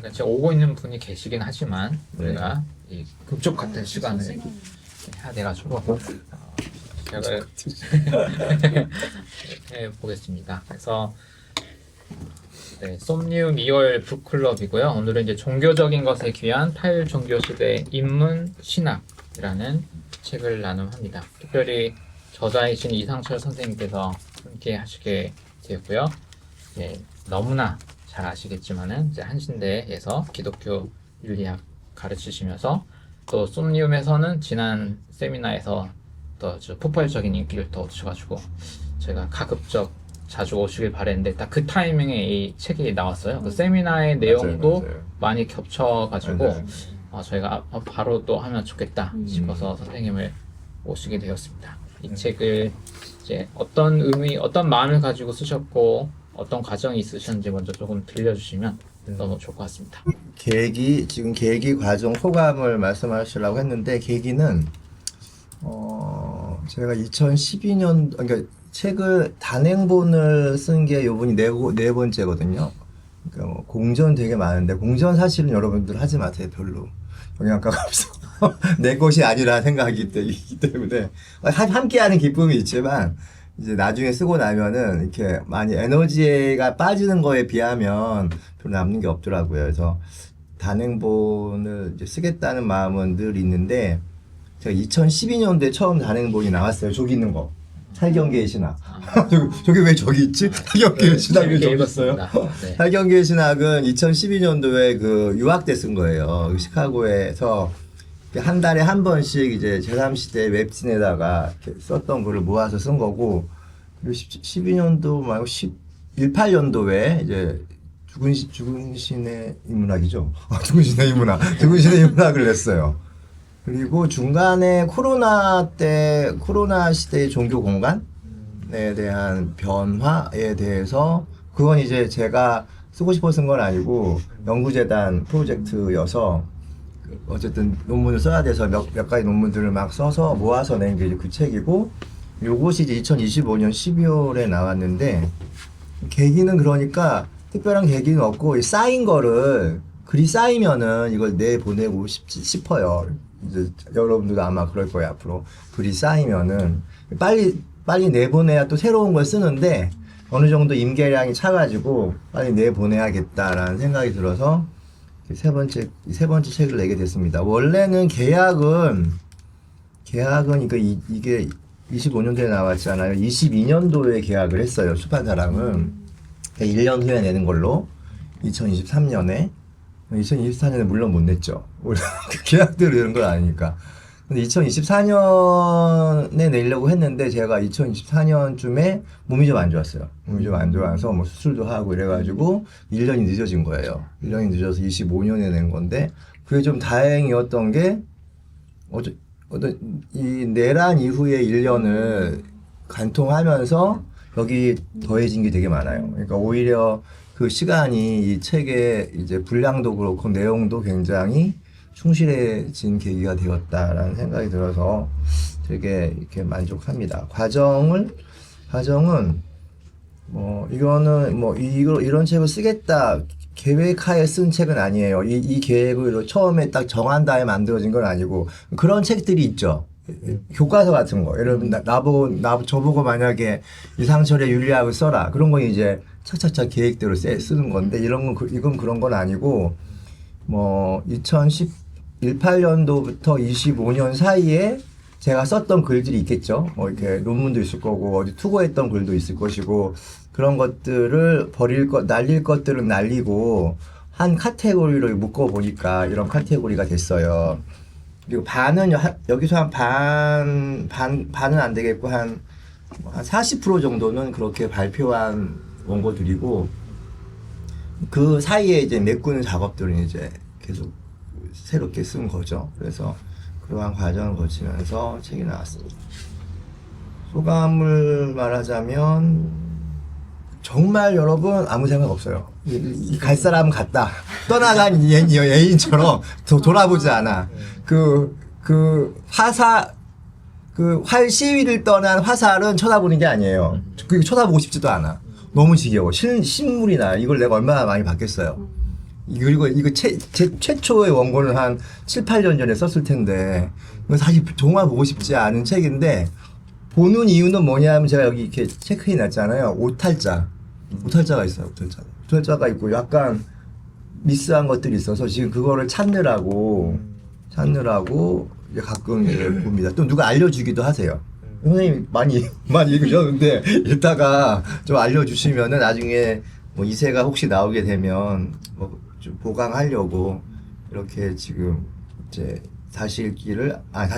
그러니까 지금 오고 있는 분이 계시긴 하지만 네. 우리가 이 급족 같은 시간을 해야 돼가지고 제가 해 보겠습니다. 그래서 네, 솜니움 2월 북클럽이고요. 오늘은 이제 종교적인 것에 귀한 타일 종교 시대 인문 신학이라는 책을 나눔합니다. 특별히 저자이신 이상철 선생님께서 함께 하시게 되었고요. 너무나 잘 아시겠지만은 이제 한신대에서 기독교 윤리학 가르치시면서 또 솜니움에서는 지난 세미나에서 또 아주 폭발적인 인기를 또 얻으셔가지고 제가 가급적 자주 오시길 바랬는데 딱 그 타이밍에 이 책이 나왔어요. 그 세미나의 내용도 맞아요. 많이 겹쳐가지고 맞아요. 저희가 바로 또 하면 좋겠다 싶어서 선생님을 모시게 되었습니다. 이 책을 이제 어떤 의미, 어떤 마음을 가지고 쓰셨고 어떤 과정이 있으셨는지 먼저 조금 들려주시면 너무 좋을 것 같습니다. 지금 계기 과정 소감을 말씀하시려고 했는데, 계기는, 제가 2012년, 그러니까 책을 단행본을 쓴 게 요번이 네 번째거든요. 그러니까 뭐 공전 되게 많은데, 공전 사실은 여러분들 하지 마세요, 별로. 영양가가 없어. 내 것이 아니라 생각이기 때문에. 함께하는 기쁨이 있지만, 이제 나중에 쓰고 나면은 이렇게 많이 에너지가 빠지는 거에 비하면 별로 남는 게 없더라고요. 그래서 단행본을 이제 쓰겠다는 마음은 늘 있는데, 제가 2012년도에 처음 단행본이 나왔어요. 저기 있는 거. 살경계의 신학. 저기 왜 저기 있지? 살경계의 신학이 왜 저기 있어요? 네. 살경계의 신학은 2012년도에 그 유학 때 쓴 거예요. 시카고에서 한 달에 한 번씩 이제 제3시대 웹진에다가 이렇게 썼던 글을 모아서 쓴 거고, 그리고 12년도 말고 18년도에 이제 죽은 신의 인문학이죠. 죽은 신의 인문학. 죽은 신의 인문학을 냈어요. 그리고 중간에 코로나 시대의 종교 공간에 대한 변화에 대해서, 그건 이제 제가 쓰고 싶어 쓴 건 아니고 연구재단 프로젝트여서 어쨌든 논문을 써야 돼서 몇 가지 논문들을 막 써서 모아서 낸 게 그 책이고, 요것이 이제 2025년 12월에 나왔는데, 계기는 그러니까 특별한 계기는 없고, 쌓인 거를, 글이 쌓이면은 이걸 내보내고 싶어요. 이제 여러분들도 아마 그럴 거예요, 앞으로. 글이 쌓이면은. 빨리 내보내야 또 새로운 걸 쓰는데, 어느 정도 임계량이 차가지고 빨리 내보내야겠다라는 생각이 들어서 세 번째 책을 내게 됐습니다. 원래는 계약은 이게 25년도에 나왔잖아요. 22년도에 계약을 했어요. 출판사랑은. 1년 후에 내는 걸로. 2023년에. 2024년에 물론 못 냈죠. 계약대로 이런 건 아니니까. 근데 2024년에 내려고 했는데, 제가 2024년쯤에 몸이 좀 안 좋았어요. 몸이 좀 안 좋아서 뭐 수술도 하고 이래가지고 1년이 늦어진 거예요. 1년이 늦어서 25년에 낸 건데, 그게 좀 다행이었던 게, 이 내란 이후에 1년을 관통하면서 여기 더해진 게 되게 많아요. 그러니까 오히려 그 시간이 이 책의 이제 분량도 그렇고 내용도 굉장히 충실해진 계기가 되었다라는 생각이 들어서 되게 이렇게 만족합니다. 과정은 이런 책을 쓰겠다 계획하에 쓴 책은 아니에요. 이 계획을 처음에 딱 정한 다음에 만들어진 건 아니고, 그런 책들이 있죠. 교과서 같은 거. 예를 들면 저보고 만약에 이상철의 윤리학을 써라. 그런 건 이제 착착착 계획대로 쓰는 건데, 이건 그런 건 아니고, 2018년도부터 25년 사이에 제가 썼던 글들이 있겠죠. 이렇게 논문도 있을 거고, 어디 투고했던 글도 있을 것이고, 그런 것들을 날릴 것들은 날리고, 한 카테고리로 묶어보니까 이런 카테고리가 됐어요. 그리고 여기서 반은 안 되겠고, 한 40% 정도는 그렇게 발표한 원고들이고, 그 사이에 이제 메꾸는 작업들은 이제 계속 새롭게 쓴 거죠. 그래서 그러한 과정을 거치면서 책이 나왔습니다. 소감을 말하자면, 정말 여러분 아무 생각 없어요. 갈 사람은 갔다. 떠나간 여인처럼 돌아보지 않아. 활 시위를 떠난 화살은 쳐다보는 게 아니에요. 쳐다보고 싶지도 않아. 너무 지겨워. 신물이 나. 이걸 내가 얼마나 많이 봤겠어요. 그리고 이거 제 최초의 원고는 한 7, 8년 전에 썼을 텐데 이거 사실 정말 보고 싶지 않은 책인데 보는 이유는 뭐냐면 제가 여기 이렇게 체크해 놨잖아요. 오탈자가 있어요. 오탈자가 있고 약간 미스한 것들이 있어서 지금 그거를 찾느라고 이제 가끔 이제 봅니다. 또 누가 알려주기도 하세요. 선생님 많이 읽으셨는데 이따가 좀 알려주시면은 나중에 뭐 이세가 혹시 나오게 되면 뭐 좀 보강하려고 이렇게 지금 이제 다시 읽기도 안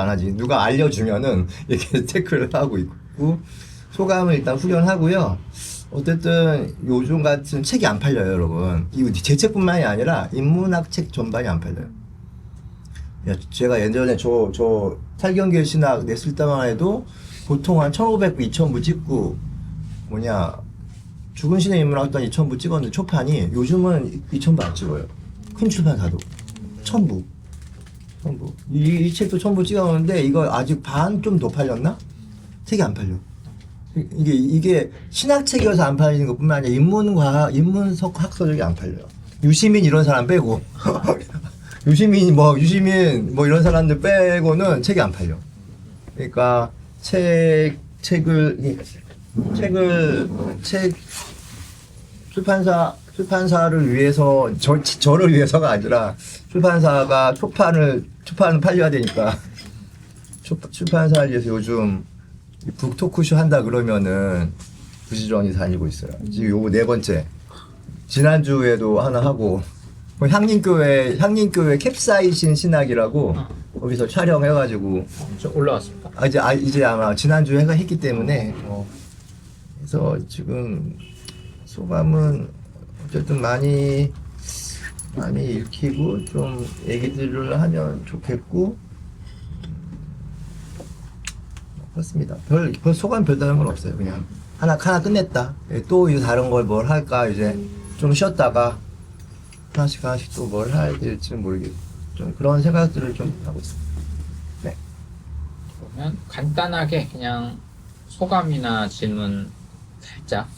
하지. 누가 알려주면은 이렇게 체크를 하고 있고 소감을 일단 후련하고요. 어쨌든 요즘 같은 책이 안 팔려요, 여러분. 이거 제 책뿐만이 아니라 인문학 책 전반이 안 팔려요. 제가 예전에 저 탈경계 신학 냈을 때만 해도 보통 한 1,500부, 2,000부 찍고 죽은 신의 인문학도 한 2,000부 찍었는데 초판이 요즘은 2,000부 안 찍어요. 큰 출판사도 1,000부. 이 책도 1,000부 찍었는데 이거 아직 반 좀 더 팔렸나? 책이 안 팔려. 이게 신학책이어서 안 팔리는 것뿐만 아니라 인문학 학서적이 안 팔려요. 유시민 이런 사람 빼고 유시민 뭐 이런 사람들 빼고는 책이 안 팔려. 그러니까 출판사를 위해서 저를 위해서가 아니라 출판사가 초판은 팔려야 되니까 출판사를 위해서 요즘 북토크쇼 한다 그러면은 부지런히 다니고 있어요. 지금 요거 4번째. 지난주에도 하나 하고 향림교회 캡사이신 신학이라고 거기서 촬영해가지고 좀 올라왔습니다. 이제 아마 지난주에 했기 때문에 그래서 지금 소감은 어쨌든 많이 읽히고 좀 얘기들을 하면 좋겠고 그렇습니다. 별 소감 별다른 건 없어요. 그냥 하나 끝냈다. 또 이제 다른 걸 뭘 할까 이제 좀 쉬었다가 하나씩 또 뭘 해야 될지는 모르겠고 좀 그런 생각들을 좀 하고 있습니다. 네. 그러면 간단하게 그냥 소감이나 질문 살짝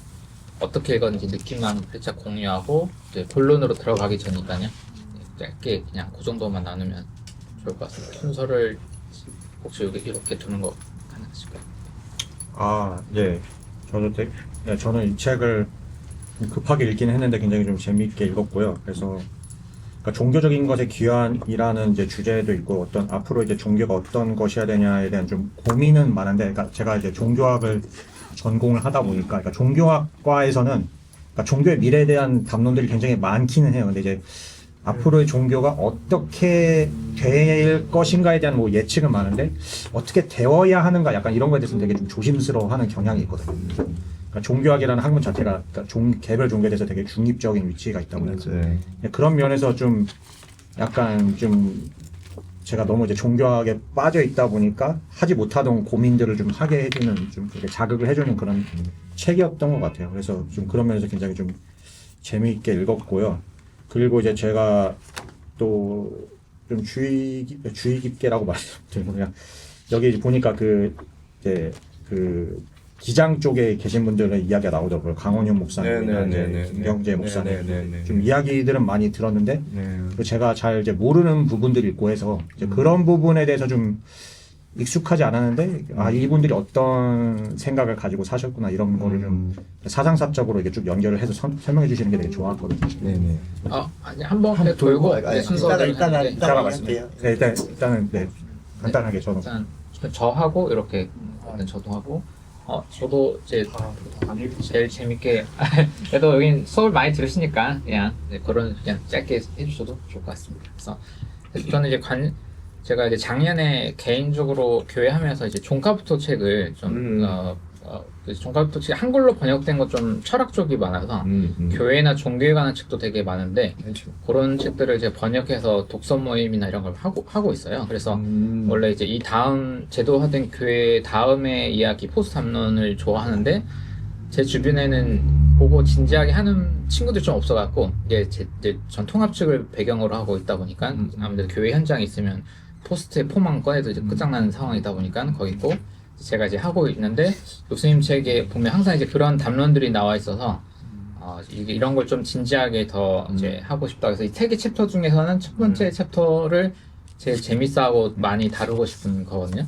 어떻게 읽었는지 느낌만 살짝 공유하고 이제 본론으로 들어가기 전이니까요. 짧게 그냥 그 정도만 나누면 좋을 것 같습니다. 순서를 혹시 이렇게 두는 거 가능하실까요? 예. 저는 이 책을 급하게 읽긴 했는데 굉장히 좀 재미있게 읽었고요. 그래서 그러니까 종교적인 것의 귀환이라는 이제 주제도 있고 어떤 앞으로 이제 종교가 어떤 것이어야 되냐에 대한 좀 고민은 많은데, 그러니까 제가 이제 종교학을 전공을 하다 보니까, 그러니까 종교학과에서는 그러니까 종교의 미래에 대한 담론들이 굉장히 많기는 해요. 근데 이제 앞으로의 종교가 어떻게 될 것인가에 대한 뭐 예측은 많은데 어떻게 되어야 하는가 약간 이런 거에 대해서는 되게 좀 조심스러워하는 경향이 있거든요. 그러니까 종교학이라는 학문 자체가 그러니까 개별 종교에 대해서 되게 중립적인 위치가 있다 보니까 그런 면에서 좀 약간 좀 제가 너무 이제 종교학에 빠져 있다 보니까 하지 못하던 고민들을 좀 하게 해주는 좀 이렇게 자극을 해주는 그런 책이었던 것 같아요. 그래서 좀 그런 면에서 굉장히 좀 재미있게 읽었고요. 그리고 이제 제가 또 좀 주의 깊게라고 말씀드리면 그냥 여기 보니까 이제 기장 쪽에 계신 분들의 이야기가 나오더라고요. 강원윤 목사님이나 김경재 목사님 좀 이야기들은 많이 들었는데 제가 잘 이제 모르는 부분들이 있고 해서 이제 그런 부분에 대해서 좀 익숙하지 않았는데 이분들이 어떤 생각을 가지고 사셨구나 이런 거를 좀 사상사적으로 이렇게 쭉 연결을 해서 설명해 주시는 게 되게 좋았거든요. 네네. 아니 한번 돌고 순서를 이따가 말씀드려요. 네, 일단은 네, 간단하게 저는 일단 저하고 이렇게 저도 하고 저도 이제 제일 재밌게 그래도 여긴 수업을 많이 들으시니까 그냥 짧게 해주셔도 좋을 것 같습니다. 그래서 저는 이제 제가 이제 작년에 개인적으로 교회 하면서 이제 종가부토 책을 좀 종가부토 책 한글로 번역된 거 좀 철학 쪽이 많아서 교회나 종교에 관한 책도 되게 많은데 그런 책들을 이제 번역해서 독서 모임이나 이런 걸 하고 있어요. 그래서 원래 이제 이 다음 제도화된 교회 다음의 이야기 포스트 담론을 좋아하는데 제 주변에는 보고 진지하게 하는 친구들이 좀 없어갖고 이제 전 통합 측을 배경으로 하고 있다 보니까 아무래도 교회 현장에 있으면 포스트에 폼만 꺼내도 이제 끝장나는 상황이다 보니까 거기 있고 제가 이제 하고 있는데 교수님 책에 보면 항상 이제 그런 담론들이 나와 있어서 이런 걸 좀 진지하게 더 이제 하고 싶다. 그래서 이 책의 챕터 중에서는 첫 번째 챕터를 제일 재밌어하고 많이 다루고 싶은 거거든요.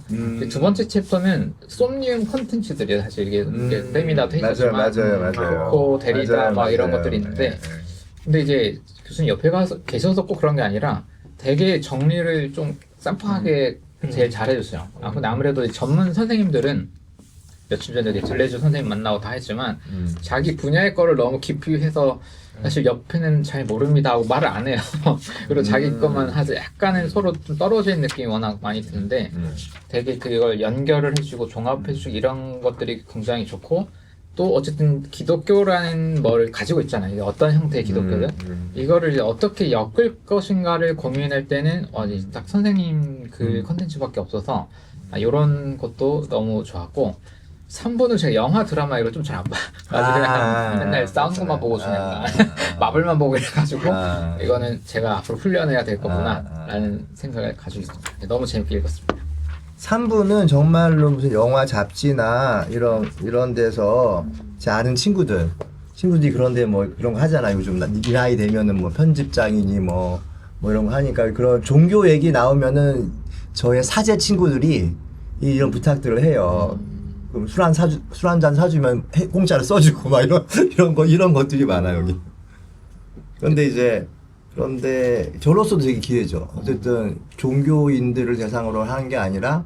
두 번째 챕터는 솜니움 컨텐츠들이 사실 이게 세미나도 했었지만 맞아요. 코 데리다 맞아요, 막 이런 맞아요. 것들이 있는데 네. 근데 이제 교수님 옆에 계셔서 꼭 그런 게 아니라 되게 정리를 좀 쌈박하게 제일 잘해줬어요. 근데 아무래도 이 전문 선생님들은 며칠 전에 이제 들레주 선생님 만나고 다 했지만 자기 분야의 거를 너무 깊이 해서 사실 옆에는 잘 모릅니다 하고 말을 안 해요. 그리고 자기 것만 하죠. 약간은 서로 좀 떨어져 있는 느낌이 워낙 많이 드는데 되게 그걸 연결을 해주고 종합해주고 이런 것들이 굉장히 좋고 또 어쨌든 기독교라는 뭘 가지고 있잖아요. 이게 어떤 형태의 기독교든 이거를 이제 어떻게 엮을 것인가를 고민할 때는 이제 딱 선생님 그 컨텐츠밖에 없어서 이런 것도 너무 좋았고 3부는 제가 영화 드라마 이거 좀 잘 안 봐요. 그냥 맨날 싸우는 것만 보고 그냥 마블만 보고 이래가지고 이거는 제가 앞으로 훈련해야 될 거구나 라는 생각을 가지고 있습니다. 너무 재밌게 읽었습니다. 3부는 정말로 무슨 영화 잡지나 이런 데서 제 아는 친구들이 그런데 뭐 그런 거 하잖아요. 요즘 이 나이 되면은 뭐 편집장이니 뭐 이런 거 하니까 그런 종교 얘기 나오면은 저의 사제 친구들이 이런 부탁들을 해요. 그럼 술 한 잔 사주면 공짜로 써주고 막 이런 것들이 많아요 여기. 그런데 저로서도 되게 기회죠. 어쨌든 종교인들을 대상으로 하는 게 아니라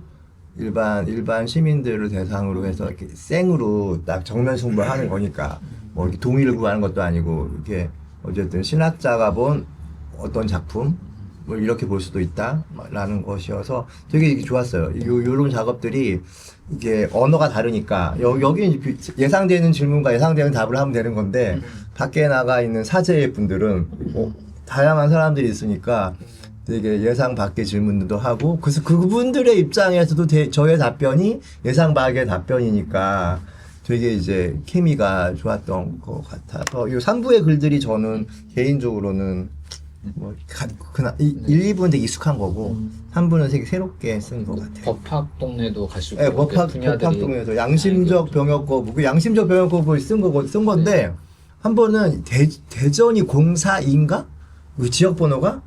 일반 시민들을 대상으로 해서 이렇게 생으로 딱 정면 승부하는 거니까 뭐 이렇게 동의를 구하는 것도 아니고 이렇게 어쨌든 신학자가 본 어떤 작품 뭐 이렇게 볼 수도 있다라는 것이어서 되게 좋았어요. 요런 작업들이 이게 언어가 다르니까 여기 예상되는 질문과 예상되는 답을 하면 되는 건데 밖에 나가 있는 사제의 분들은 다양한 사람들이 있으니까 되게 예상 밖의 질문도 하고 그래서 그분들의 입장에서도 저의 답변이 예상 밖의 답변이니까 되게 이제 케미가 좋았던 것 같아서 이 3부의 글들이 저는 개인적으로는 뭐 1, 2부는 되게 익숙한 거고 3부는 되게 새롭게 쓴 것 같아요. 법학 동네도 가시고 네, 법학 동네에서 양심적 병역 거부 그 양심적 병역 거부 쓴 건데 한 번은 대전이 04인가 그 지역 번호가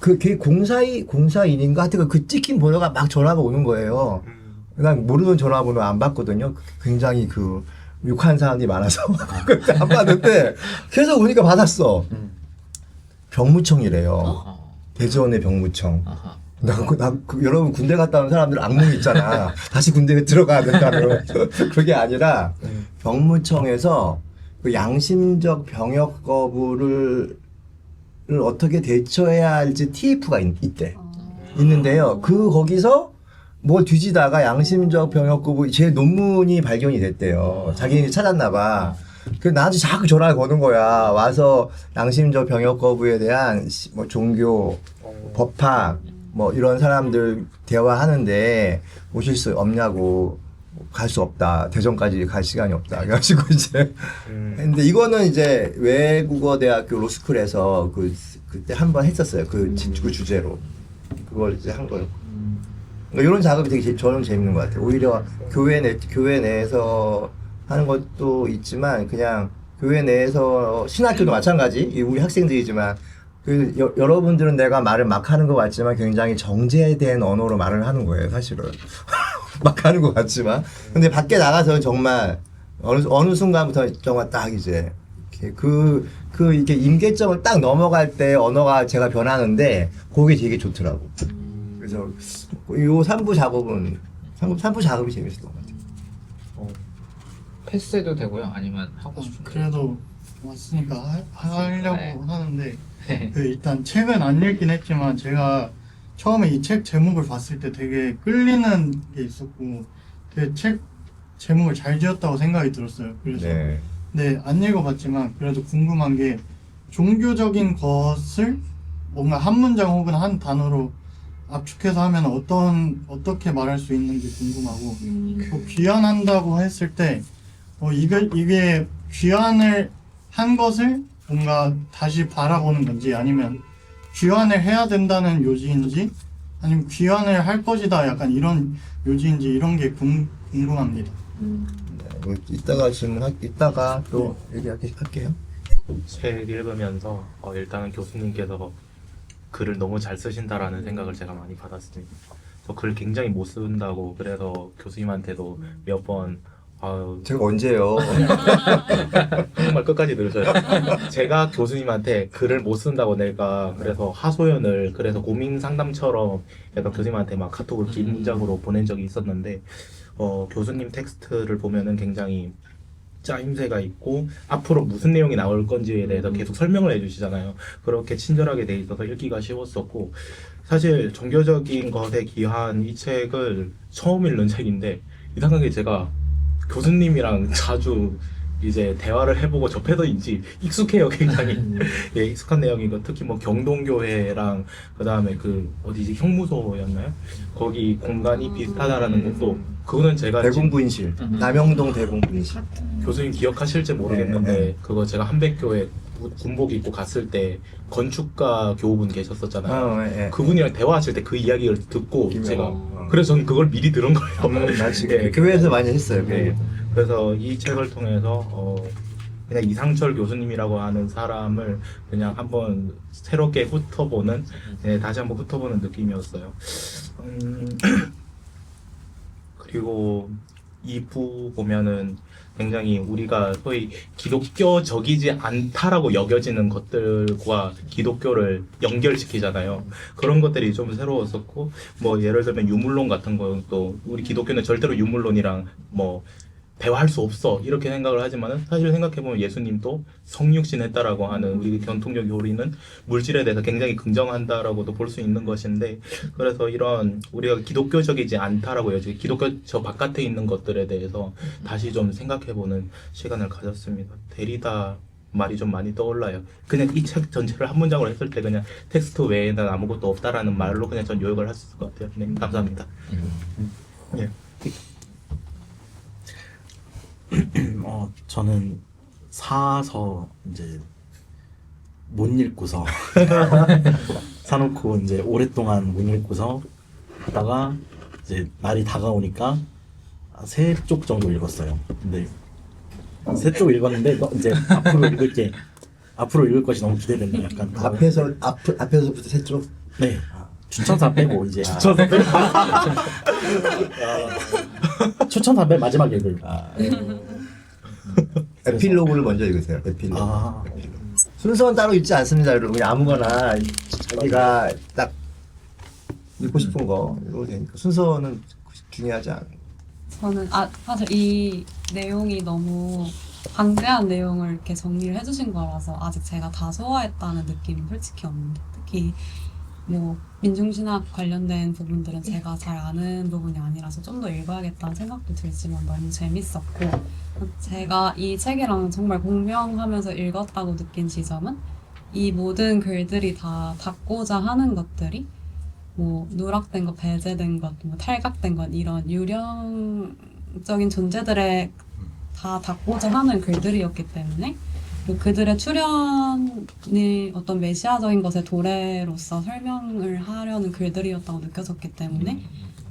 그게 04인인가 하여튼 그 찍힌 번호가 막 전화가 오는 거예요. 난 모르는 전화번호 안 받거든요. 굉장히 그 욕한 사람들이 많아서 그때 안 받는데 계속 오니까 받았어. 병무청이래요. 대전의 병무청. 여러분 군대 갔다 온 사람들 악몽 있잖아. 다시 군대에 들어가야 된다는. 그게 아니라 병무청에서 그 양심적 병역 거부를 어떻게 대처해야 할지 TF가 있대. 있는데요. 거기서 뭘 뒤지다가 양심적 병역 거부 제 논문이 발견이 됐대요. 자기는 찾았나 봐. 그 나한테 자꾸 전화를 거는 거야. 와서 양심적 병역 거부에 대한 뭐 종교, 법학 뭐 이런 사람들 대화하는데 오실 수 없냐고. 갈 수 없다. 대전까지 갈 시간이 없다. 그래가지고 이제 근데 이거는 이제 외국어대학교 로스쿨에서 그때 한번 했었어요. 그 주제로 그걸 이제 한 거예요. 그러니까 이런 작업이 되게 저는 재밌는 것 같아요. 오히려 교회 내에서 하는 것도 있지만 그냥 교회 내에서 신학교도 마찬가지. 우리 학생들이지만 여러분들은 내가 말을 막 하는 것 같지만 굉장히 정제된 언어로 말을 하는 거예요, 사실은. 막 하는 것 같지만. 근데 밖에 나가서 정말 어느 순간부터 정말 딱 이제 이렇게 임계점을 딱 넘어갈 때 언어가 제가 변하는데 그게 되게 좋더라고. 그래서 요 3부 작업은 3부 작업이 재밌었던 것 같아요. 패스해도 되고요. 아니면 하고 싶은 그래도 왔으니까 하려고 네. 하는데 네. 일단 책은 안 읽긴 했지만 제가 처음에 이 책 제목을 봤을 때 되게 끌리는 게 있었고 되게 책 제목을 잘 지었다고 생각이 들었어요. 그래서 네, 안 읽어봤지만 그래도 궁금한 게 종교적인 것을 뭔가 한 문장 혹은 한 단어로 압축해서 하면 어떻게 말할 수 있는지 궁금하고 또 귀환한다고 했을 때 이게 귀환을 한 것을 뭔가 다시 바라보는 건지 아니면 귀환을 해야 된다는 요지인지 아니면 귀환을 할 것이다 약간 이런 요지인지 이런 게 궁금합니다. 이따가 또 얘기할게요. 책 읽으면서 일단은 교수님께서 글을 너무 잘 쓰신다라는 생각을 제가 많이 받았습니다. 저 글 굉장히 못 쓴다고 그래서 교수님한테도 몇 번 아유 제가 언제요? 정말 끝까지 들으셔요. 제가 교수님한테 글을 못 쓴다고 내가 그래서 하소연을 그래서 고민 상담처럼 약간 교수님한테 막 카톡을 긴 문장으로 보낸 적이 있었는데 교수님 텍스트를 보면은 굉장히 짜임새가 있고 앞으로 무슨 내용이 나올 건지에 대해서 계속 설명을 해주시잖아요. 그렇게 친절하게 돼 있어서 읽기가 쉬웠었고 사실 종교적인 것에 기한 이 책을 처음 읽는 책인데 이상하게 제가 교수님이랑 자주 이제 대화를 해보고 접해서인지 익숙해요, 굉장히. 예, 익숙한 내용이고 특히 뭐 경동교회랑 그 다음에 그 어디지 형무소였나요? 거기 공간이 비슷하다라는 것도 그거는 제가 대공부인실, 남영동 대공부인실. 교수님 기억하실지 모르겠는데 그거 제가 한백교회 군복 입고 갔을 때 건축가 교우분 계셨었잖아요. 예. 그분이랑 대화하실 때 그 이야기를 듣고 김영호. 제가 그래서 저는 그걸 미리 들은 거예요. 나 지금 예, 교회에서 많이 했어요. 네. 그래서 이 책을 통해서 그냥 이상철 교수님이라고 하는 사람을 그냥 한번 새롭게 훑어보는 다시 한번 훑어보는 느낌이었어요. 그리고 2부 보면은 굉장히 우리가 소위 기독교적이지 않다라고 여겨지는 것들과 기독교를 연결시키잖아요. 그런 것들이 좀 새로웠었고 뭐 예를 들면 유물론 같은 것도 우리 기독교는 절대로 유물론이랑 뭐 대화할 수 없어 이렇게 생각을 하지만은 사실 생각해보면 예수님도 성육신했다라고 하는 우리 전통적 교리는 물질에 대해서 굉장히 긍정한다라고도 볼 수 있는 것인데 그래서 이런 우리가 기독교적이지 않다라고 여지 기독교 저 바깥에 있는 것들에 대해서 다시 좀 생각해보는 시간을 가졌습니다. 데리다 말이 좀 많이 떠올라요. 그냥 이 책 전체를 한 문장으로 했을 때 그냥 텍스트 외에는 아무것도 없다라는 말로 그냥 전 요약을 할 수 있을 것 같아요. 네, 감사합니다. 예. 저는 사서 이제 못 읽고서 사놓고 이제 오랫동안 못 읽고서 하다가 이제 날이 다가오니까 3쪽 정도 읽었어요. 근데 3쪽 읽었는데 이제 앞으로 읽을 것이 너무 기대된다. 약간 앞에서부터 세 쪽. 네. 추천사 빼고 이제 추천사 빼 마지막 읽을. 에필로그를 먼저 읽으세요. 에필로그. 순서는 따로 있지 않습니다, 여러분. 그냥 아무거나 자기가 딱 읽고 싶은 거 읽어도 되니까 순서는 중요하지 않아요. 저는 사실 이 내용이 너무 방대한 내용을 이렇게 정리를 해주신 거라서 아직 제가 다 소화했다는 느낌은 솔직히 없는데 특히 뭐 민중신학 관련된 부분들은 제가 잘 아는 부분이 아니라서 좀 더 읽어야겠다는 생각도 들지만 너무 재밌었고 제가 이 책이랑 정말 공명하면서 읽었다고 느낀 지점은 이 모든 글들이 다 닫고자 하는 것들이 뭐 누락된 것, 배제된 것, 뭐 탈각된 것 이런 유령적인 존재들에 다 닫고자 하는 글들이었기 때문에 그들의 출현이 어떤 메시아적인 것의 도래로서 설명을 하려는 글들이었다고 느껴졌기 때문에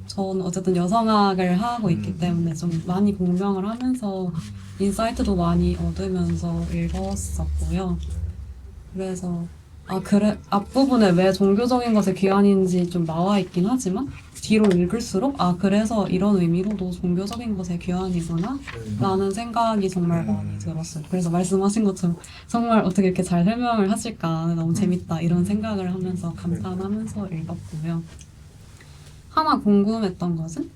저는 어쨌든 여성학을 하고 있기 때문에 좀 많이 공명을 하면서 인사이트도 많이 얻으면서 읽었었고요. 그래서 앞부분에 왜 종교적인 것의 귀환인지 좀 나와 있긴 하지만 뒤로 읽을수록 그래서 이런 의미로도 종교적인 것의 귀환이구나 라는 생각이 정말 많이 들었어요. 그래서 말씀하신 것처럼 정말 어떻게 이렇게 잘 설명을 하실까 너무 재밌다 이런 생각을 하면서 감탄하면서 읽었고요. 하나 궁금했던 것은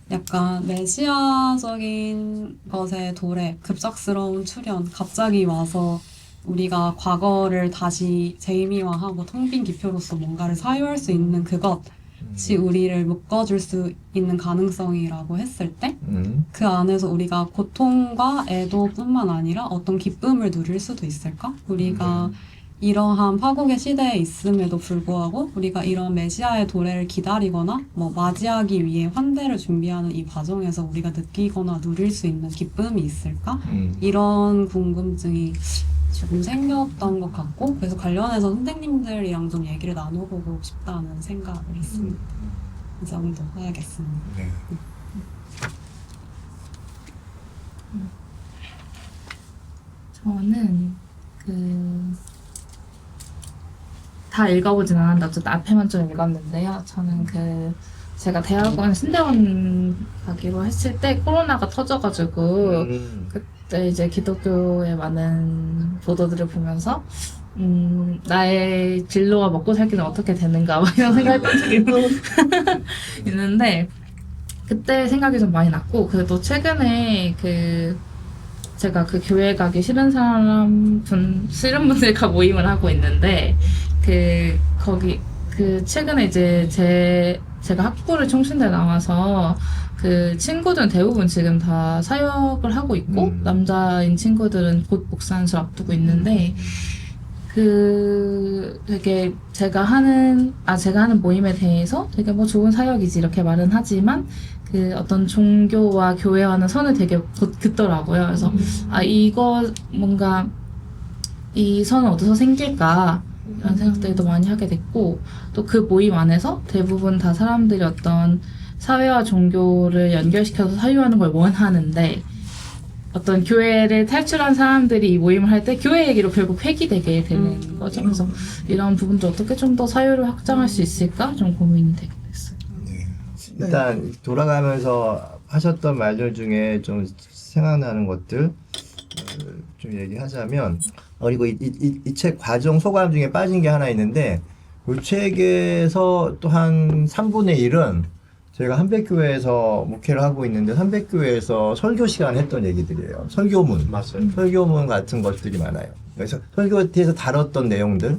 약간 메시아적인 것의 도래, 급작스러운 출현, 갑자기 와서 우리가 과거를 다시 재의미화하고 텅 빈 기표로서 뭔가를 사유할 수 있는 그것이 우리를 묶어줄 수 있는 가능성이라고 했을 때 그 안에서 우리가 고통과 애도뿐만 아니라 어떤 기쁨을 누릴 수도 있을까? 우리가 이러한 파국의 시대에 있음에도 불구하고 우리가 이런 메시아의 도래를 기다리거나 뭐 맞이하기 위해 환대를 준비하는 이 과정에서 우리가 느끼거나 누릴 수 있는 기쁨이 있을까? 이런 궁금증이 조금 생겼던 것 같고 그래서 관련해서 선생님들이랑 좀 얘기를 나눠보고 싶다는 생각을 했습니다. 이 정도 해야겠습니다. 네. 저는 다 읽어보진 않았는데 어쨌든 앞에만 좀 읽었는데요. 저는 제가 대학원 신대원 가기로 했을 때 코로나가 터져가지고 그때 이제 기독교의 많은 보도들을 보면서 나의 진로와 먹고 살기는 어떻게 되는가 막 이런 생각했던 적이 있는데 그때 생각이 좀 많이 났고 그래도 최근에 제가 교회 가기 싫은 싫은 분들과 모임을 하고 있는데 최근에 이제 제가 학부를 총신대 나와서 친구들은 대부분 지금 다 사역을 하고 있고 남자인 친구들은 곧 목사안수 앞두고 있는데 되게 제가 하는 모임에 대해서 되게 뭐 좋은 사역이지 이렇게 말은 하지만 어떤 종교와 교회와는 선을 되게 긋더라고요. 그래서 이거 뭔가 이 선은 어디서 생길까 이런 생각들도 많이 하게 됐고 또 그 모임 안에서 대부분 다 사람들이 어떤 사회와 종교를 연결시켜서 사유하는 걸 원하는데 어떤 교회를 탈출한 사람들이 이 모임을 할 때 교회 얘기로 결국 회귀되게 되는 거죠. 그래서 이런 부분도 어떻게 좀 더 사유를 확장할 수 있을까 좀 고민이 되게 됐어요. 일단 돌아가면서 하셨던 말들 중에 좀 생각나는 것들 좀 얘기하자면 그리고 이 책 과정 소감 중에 빠진 게 하나 있는데 이 책에서 또 한 3분의 1은 제가 한백교회에서 목회를 하고 있는데 한백교회에서 설교 시간 했던 얘기들이에요. 설교문. 맞아요. 설교문 같은 것들이 많아요. 그래서 설교에서 다뤘던 내용들.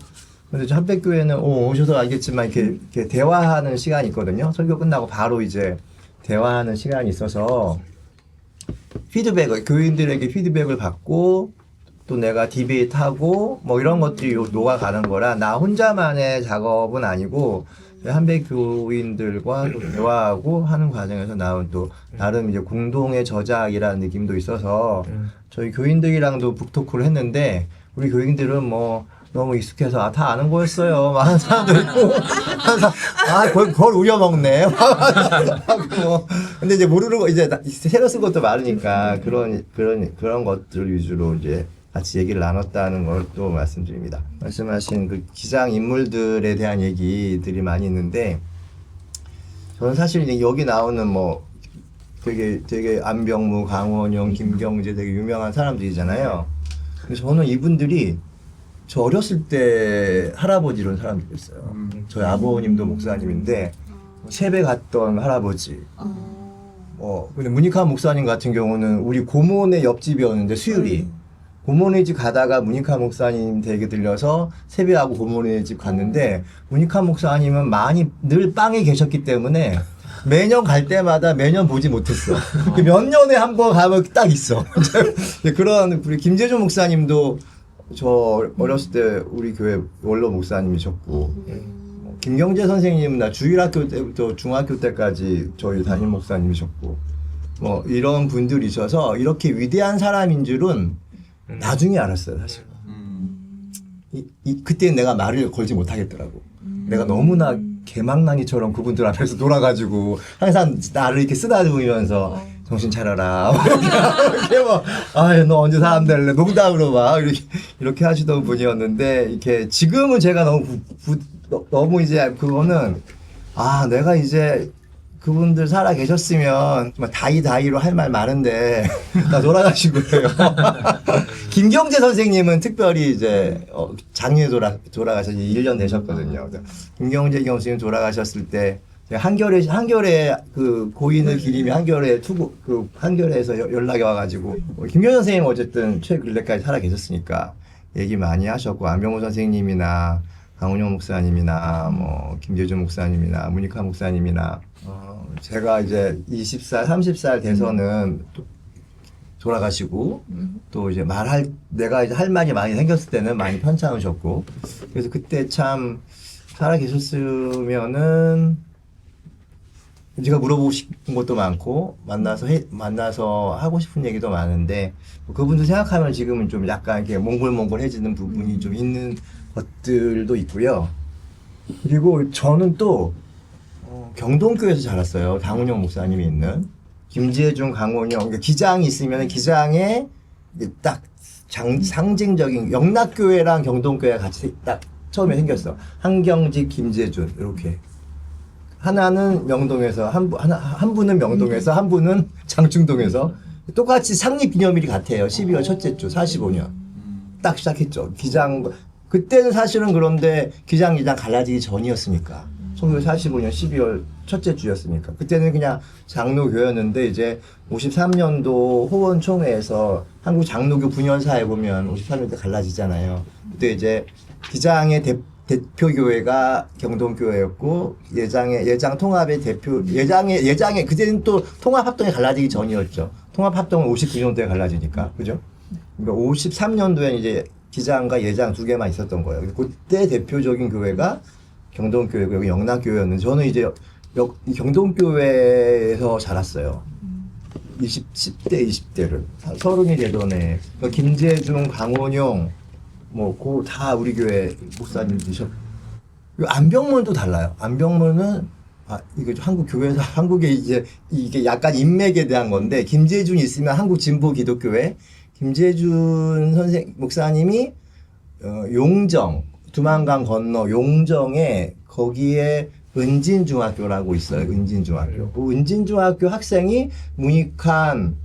근데 한백교회는 오셔서 알겠지만 이렇게 대화하는 시간이 있거든요. 설교 끝나고 바로 이제 대화하는 시간이 있어서 교인들에게 피드백을 받고 또 내가 디베이트하고 뭐 이런 것들이 녹아가는 거라 나 혼자만의 작업은 아니고 한백 교인들과 또 대화하고 하는 과정에서 나온 또 나름 이제 공동의 저작이라는 느낌도 있어서 저희 교인들이랑도 북토크를 했는데 우리 교인들은 뭐 너무 익숙해서 다 아는 거였어요. 막 하는 사람도 있고 항상 그걸 우려먹네. 뭐 근데 이제 모르는 거 이제 새로 쓴 것도 많으니까 그런 것들 위주로 이제 같이 얘기를 나눴다는 걸 또 말씀드립니다. 말씀하신 기장 인물들에 대한 얘기들이 많이 있는데 저는 사실 이제 여기 나오는 뭐 되게 안병무, 강원영, 김경재 되게 유명한 사람들이잖아요. 근데 저는 이분들이 저 어렸을 때 할아버지 이런 사람들이었어요. 저희 아버님도 목사님인데 세배 갔던 할아버지. 근데 문익환 목사님 같은 경우는 우리 고모네 옆집이었는데 수율이 고모네 집 가다가 문익환 목사님 댁에 들려서 세배하고 고모네 집 갔는데 문익환 목사님은 늘 빵에 계셨기 때문에 매년 갈 때마다 매년 보지 못했어. 몇 년에 한 번 가면 딱 있어. 그런 우리 김재준 목사님도 저 어렸을 때 우리 교회 원로 목사님이셨고 김경재 선생님은 나 주일학교 때부터 중학교 때까지 저희 담임 목사님이셨고 뭐 이런 분들이셔서 이렇게 위대한 사람인 줄은 나중에 알았어요 사실. 그때는 내가 말을 걸지 못하겠더라고. 내가 너무나 개망나니처럼 그분들 앞에서 놀아가지고 항상 나를 이렇게 쓰다듬으면서 정신 차려라. 이렇게 너 언제 사람 될래? 농담으로 막 이렇게 하시던 분이었는데 이렇게 지금은 제가 너무 이제 그거는 내가 이제 그분들 살아 계셨으면 다이로 할 말 많은데 나 돌아가신 거예요. 김경재 선생님은 특별히 이제 작년에 돌아가셔서 1년 되셨거든요. 김경재 교수님 돌아가셨을 때 한결에 그 고인을 기림이 한결에서 연락이 와가지고 김경재 선생님 어쨌든 최근래까지 살아 계셨으니까 얘기 많이 하셨고 안병호 선생님이나 강훈영 목사님이나 뭐 김재준 목사님이나 문익환 목사님이나 제가 이제 20살, 30살 돼서는 또 돌아가시고 또 이제 내가 이제 할 말이 많이 생겼을 때는 많이 편찮으셨고 그래서 그때 참 살아 계셨으면은 제가 물어보고 싶은 것도 많고 만나서 하고 싶은 얘기도 많은데 그분들 생각하면 지금은 좀 약간 이렇게 몽골몽골해지는 부분이 좀 있는 것들도 있고요. 그리고 저는 또 경동교에서 자랐어요. 강훈영 목사님이 있는 김재준, 강원영 그러니까 기장이 있으면 기장에 딱 상징적인 영락교회랑 경동교회가 같이 딱 처음에 생겼어. 한경직, 김재준 이렇게. 하나는 명동에서 한 분은 명동에서 한 분은 장충동에서 똑같이 창립 기념일이 같아요. 12월 첫째 주 45년 딱 시작했죠. 기장 그때는 사실은 그런데 기장 갈라지기 전이었으니까 1945년 12월 첫째 주였으니까 그때는 그냥 장로교였는데 이제 53년도 호원총회에서 한국 장로교 분열사에 보면 53년도 갈라지잖아요. 그때 이제 기장의 대표교회가 경동교회였고 예장 통합의 예장의 그때는 또 통합합동이 갈라지기 전이었죠. 통합합동은 59년도에 갈라지니까 그죠? 그러니까 53년도에 이제 기장과 예장 두 개만 있었던 거예요. 그때 대표적인 교회가 경동교회고 여기 영락교회였는데 저는 이제 경동교회에서 자랐어요. 10대 20대를 서른이 되던 해 김재중, 강원용 다 우리 교회 목사님들이셨. 안병문도 달라요. 안병문은 이거 한국 교회에서 한국에 이게 약간 인맥에 대한 건데 김재준이 있으면 한국 진보 기독교회 김재준 목사님이 용정 두만강 건너 용정에 거기에 은진중학교라고 있어요. 은진중학교. 그 은진중학교 학생이 문익환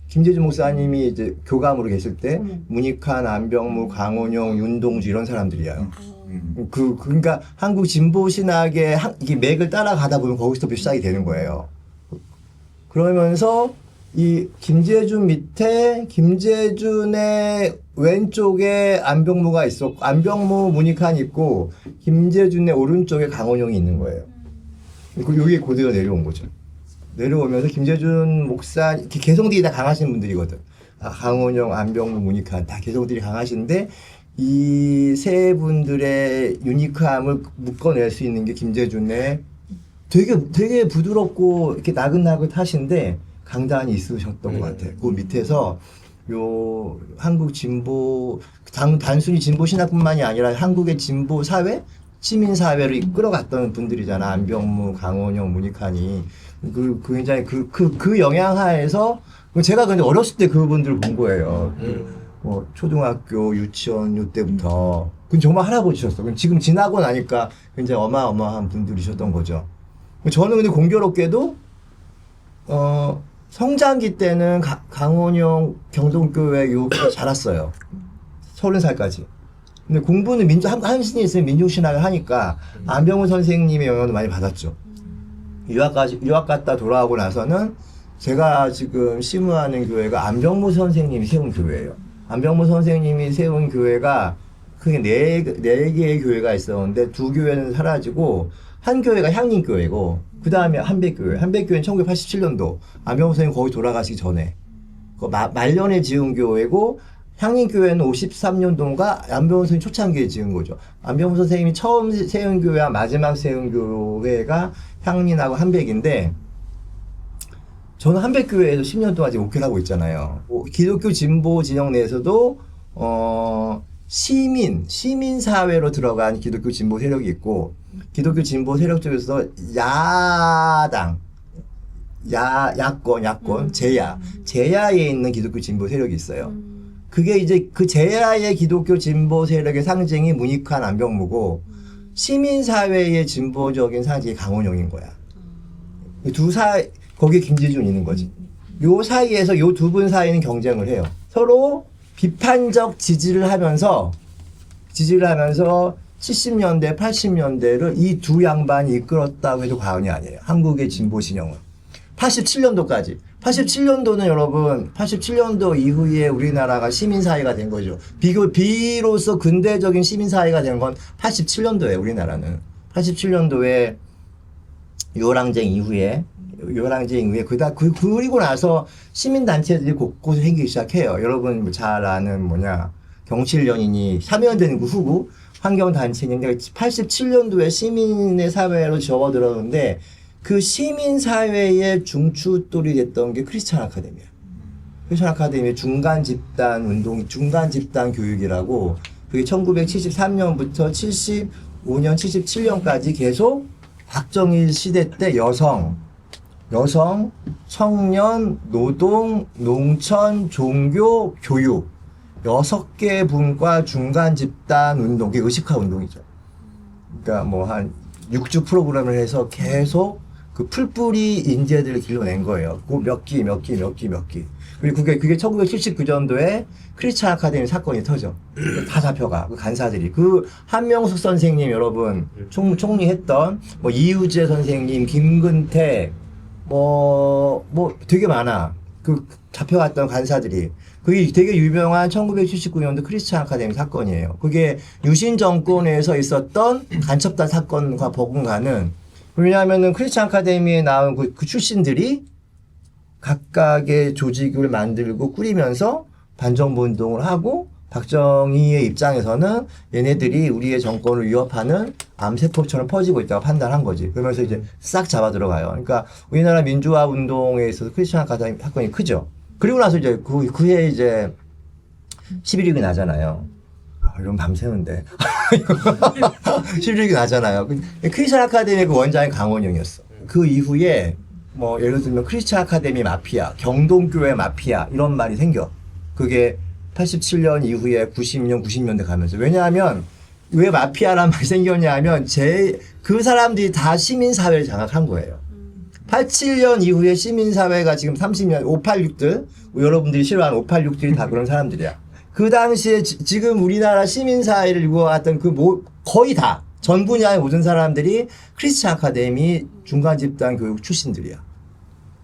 김재준 목사님이 이제 교감으로 계실 때 문익환, 안병무, 강원용, 윤동주 이런 사람들이에요. 그러니까 한국 진보 신학의 이 맥을 따라가다 보면 거기서부터 시작이 되는 거예요. 그러면서 이 김재준 밑에 김재준의 왼쪽에 안병무가 있었고 안병무 문익환 있고 김재준의 오른쪽에 강원용이 있는 거예요. 여기 고대로 내려온 거죠. 내려오면서 김재준 목사 개성들이 다 강하신 분들이거든. 강원용, 안병무, 문익환 다 개성들이 강하신데 이 세 분들의 유니크함을 묶어낼 수 있는 게 김재준의 되게 부드럽고 이렇게 나긋나긋하신데 강단이 있으셨던 것 같아요. 그 밑에서 요 한국 진보 단순히 진보 신학뿐만이 아니라 한국의 진보 사회, 시민 사회를 이끌어갔던 분들이잖아. 안병무, 강원영, 문익환이 굉장히 그 영향하에서 제가 근데 어렸을 때 그분들을 본 거예요. 초등학교, 유치원 요때부터 그건 정말 할아버지셨어. 지금 지나고 나니까 굉장히 어마어마한 분들이셨던 거죠. 저는 근데 공교롭게도 성장기 때는 강원영 경동교회 교육을 자랐어요. 30살까지. 근데 공부는 한신이 있으면 민족신학을 하니까 안병훈 선생님의 영향도 많이 받았죠. 유학 갔다 돌아오고 나서는 제가 지금 심우하는 교회가 안병무 선생님이 세운 교회예요. 안병무 선생님이 세운 교회가 크게 네 개의 교회가 있었는데 두 교회는 사라지고 한 교회가 향림교회고 그 다음에 한백교회. 한백교회는 1987년도 안병무 선생님 거기 돌아가시기 전에 말년에 지은 교회고 향림교회는 53년도인가 안병무 선생님 초창기에 지은 거죠. 안병무 선생님이 처음 세운 교회와 마지막 세운 교회가 향림하고 한백인데 저는 한백교회에서 10년 동안 지금 목회를 하고 있잖아요. 기독교 진보 진영 내에서도 시민사회로 들어간 기독교 진보 세력이 있고 기독교 진보 세력 쪽에서 야권, 제야에 있는 기독교 진보 세력이 있어요. 그게 이제 그 제야의 기독교 진보 세력의 상징이 문익환 안병무고 시민사회의 진보적인 상징이 강원영인 거야. 거기에 김재준 있는 거지. 요 사이에서 요 두 분 사이는 경쟁을 해요. 서로 비판적 지지를 하면서 70년대, 80년대를 이 두 양반이 이끌었다고 해도 과언이 아니에요. 한국의 진보 진영은. 87년도까지. 87년도는 여러분, 87년도 이후에 우리나라가 시민사회가 된 거죠. 비로소 근대적인 시민사회가 된 건 87년도에 우리나라는. 87년도에 요랑쟁 이후에 그리고 나서 시민단체들이 곳곳에 생기기 시작해요. 여러분 잘 아는 경실련인이 사면되는 그 후구 환경단체인데 87년도에 시민의 사회로 접어들었는데 그 시민사회의 중추돌이 됐던 게 크리스찬 아카데미야. 크리스찬 아카데미 중간 집단 교육이라고 그게 1973년부터 75년, 77년까지 계속 박정희 시대 때 여성, 청년, 노동, 농촌, 종교, 교육 6개 분과 중간 집단 운동, 그게 의식화 운동이죠. 그러니까 뭐 한 6주 프로그램을 해서 계속 그 풀뿌리 인재들을 길러낸 거예요. 그 몇 기. 그리고 그게 1979년도에 크리스찬 아카데미 사건이 터져. 다 잡혀가. 그 간사들이. 그 한명숙 선생님 여러분, 총리했던 뭐 이우재 선생님, 김근태, 뭐 되게 많아. 그 잡혀갔던 간사들이. 그게 되게 유명한 1979년도 크리스찬 아카데미 사건이에요. 그게 유신 정권에서 있었던 간첩단 사건과 버금가는, 왜냐하면은 크리스찬 아카데미에 나온 그 출신들이 각각의 조직을 만들고 꾸리면서 반정부 운동을 하고, 박정희의 입장에서는 얘네들이 우리의 정권을 위협하는 암세포처럼 퍼지고 있다고 판단한 거지. 그러면서 이제 싹 잡아 들어가요. 그러니까 우리나라 민주화 운동에 있어서 크리스찬 아카데미 사건이 크죠. 그리고 나서 이제 그해 이제 11.6이 나잖아요. 이런 밤새는데. 11.6이 나잖아요. 크리스찬 아카데미 그 원장이 강원영이었어. 그 이후에 뭐 예를 들면 크리스찬 아카데미 마피아, 경동교회 마피아 이런 말이 생겨. 그게 87년 이후에 90년대 가면서. 왜냐하면 왜 마피아란 말이 생겼냐 하면 그 사람들이 다 시민사회를 장악한 거예요. 87년 이후에 시민사회가 지금 30년, 586들, 여러분들이 싫어하는 586들이 다 그런 사람들이야. 그 당시에 지금 우리나라 시민사회를 이루어왔던 거의 다, 전 분야의 모든 사람들이 크리스찬 아카데미 중간집단 교육 출신들이야.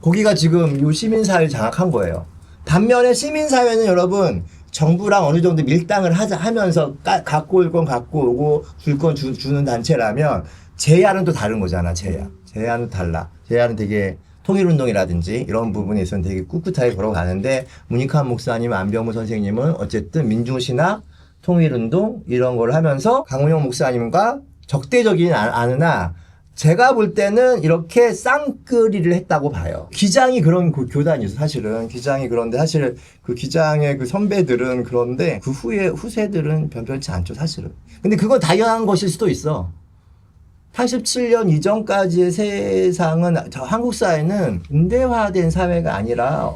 거기가 지금 요 시민사회를 장악한 거예요. 반면에 시민사회는 여러분, 정부랑 어느 정도 밀당을 하면서 갖고 올 건 갖고 오고 줄 건 주는 단체라면 제야는 또 다른 거잖아, 제야. 제야는 달라. 제야는 되게 통일운동이라든지 이런 부분에 있어서는 되게 꿋꿋하게 걸어가는데, 문익환 목사님, 안병무 선생님은 어쨌든 민주신학, 통일운동 이런 걸 하면서 강훈영 목사님과 적대적이진 않으나 제가 볼 때는 이렇게 쌍끌이를 했다고 봐요. 기장이 그런 교단이죠, 사실은. 기장이 그런데 사실 그 기장의 그 선배들은 그런데 그 후세들은 변변치 않죠, 사실은. 근데 그건 당연한 것일 수도 있어. 87년 이전까지의 세상은, 한국 사회는 근대화된 사회가 아니라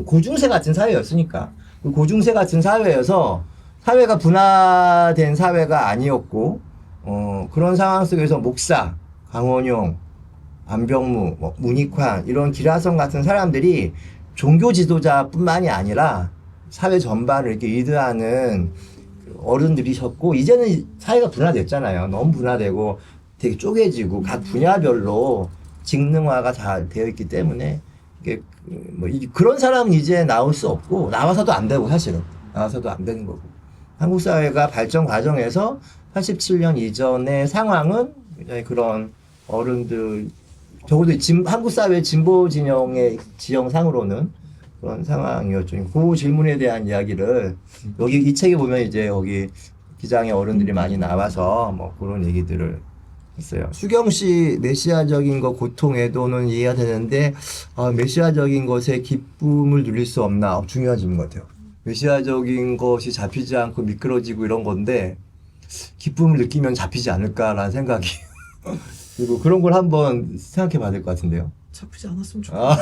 고중세 같은 사회였으니까. 고중세 같은 사회여서 사회가 분화된 사회가 아니었고, 그런 상황 속에서 목사, 강원용, 안병무, 문익환 이런 기라성 같은 사람들이 종교 지도자뿐만이 아니라 사회 전반을 이렇게 리드하는 어른들이셨고, 이제는 사회가 분화됐잖아요. 너무 분화되고 되게 쪼개지고 각 분야별로 직능화가 잘 되어 있기 때문에 이게 그런 사람은 이제 나올 수 없고, 나와서도 안 되고, 사실은 나와서도 안 되는 거고. 한국 사회가 발전 과정에서 87년 이전의 상황은 굉장히 그런 어른들, 적어도 한국 사회 진보 진영의 지형상으로는 그런 상황이었죠. 그 질문에 대한 이야기를 여기 이 책에 보면 이제 여기 기장의 어른들이 많이 나와서 뭐 그런 얘기들을 했어요. 수경 씨 메시아적인 것 고통에도는 이해가 되는데, 메시아적인 것에 기쁨을 누릴 수 없나? 중요한 질문 같아요. 메시아적인 것이 잡히지 않고 미끄러지고 이런 건데 기쁨을 느끼면 잡히지 않을까라는 생각이. 그리고 그런 걸 한번 생각해 봐야 될 것 같은데요. 잡히지 않았으면 좋겠다.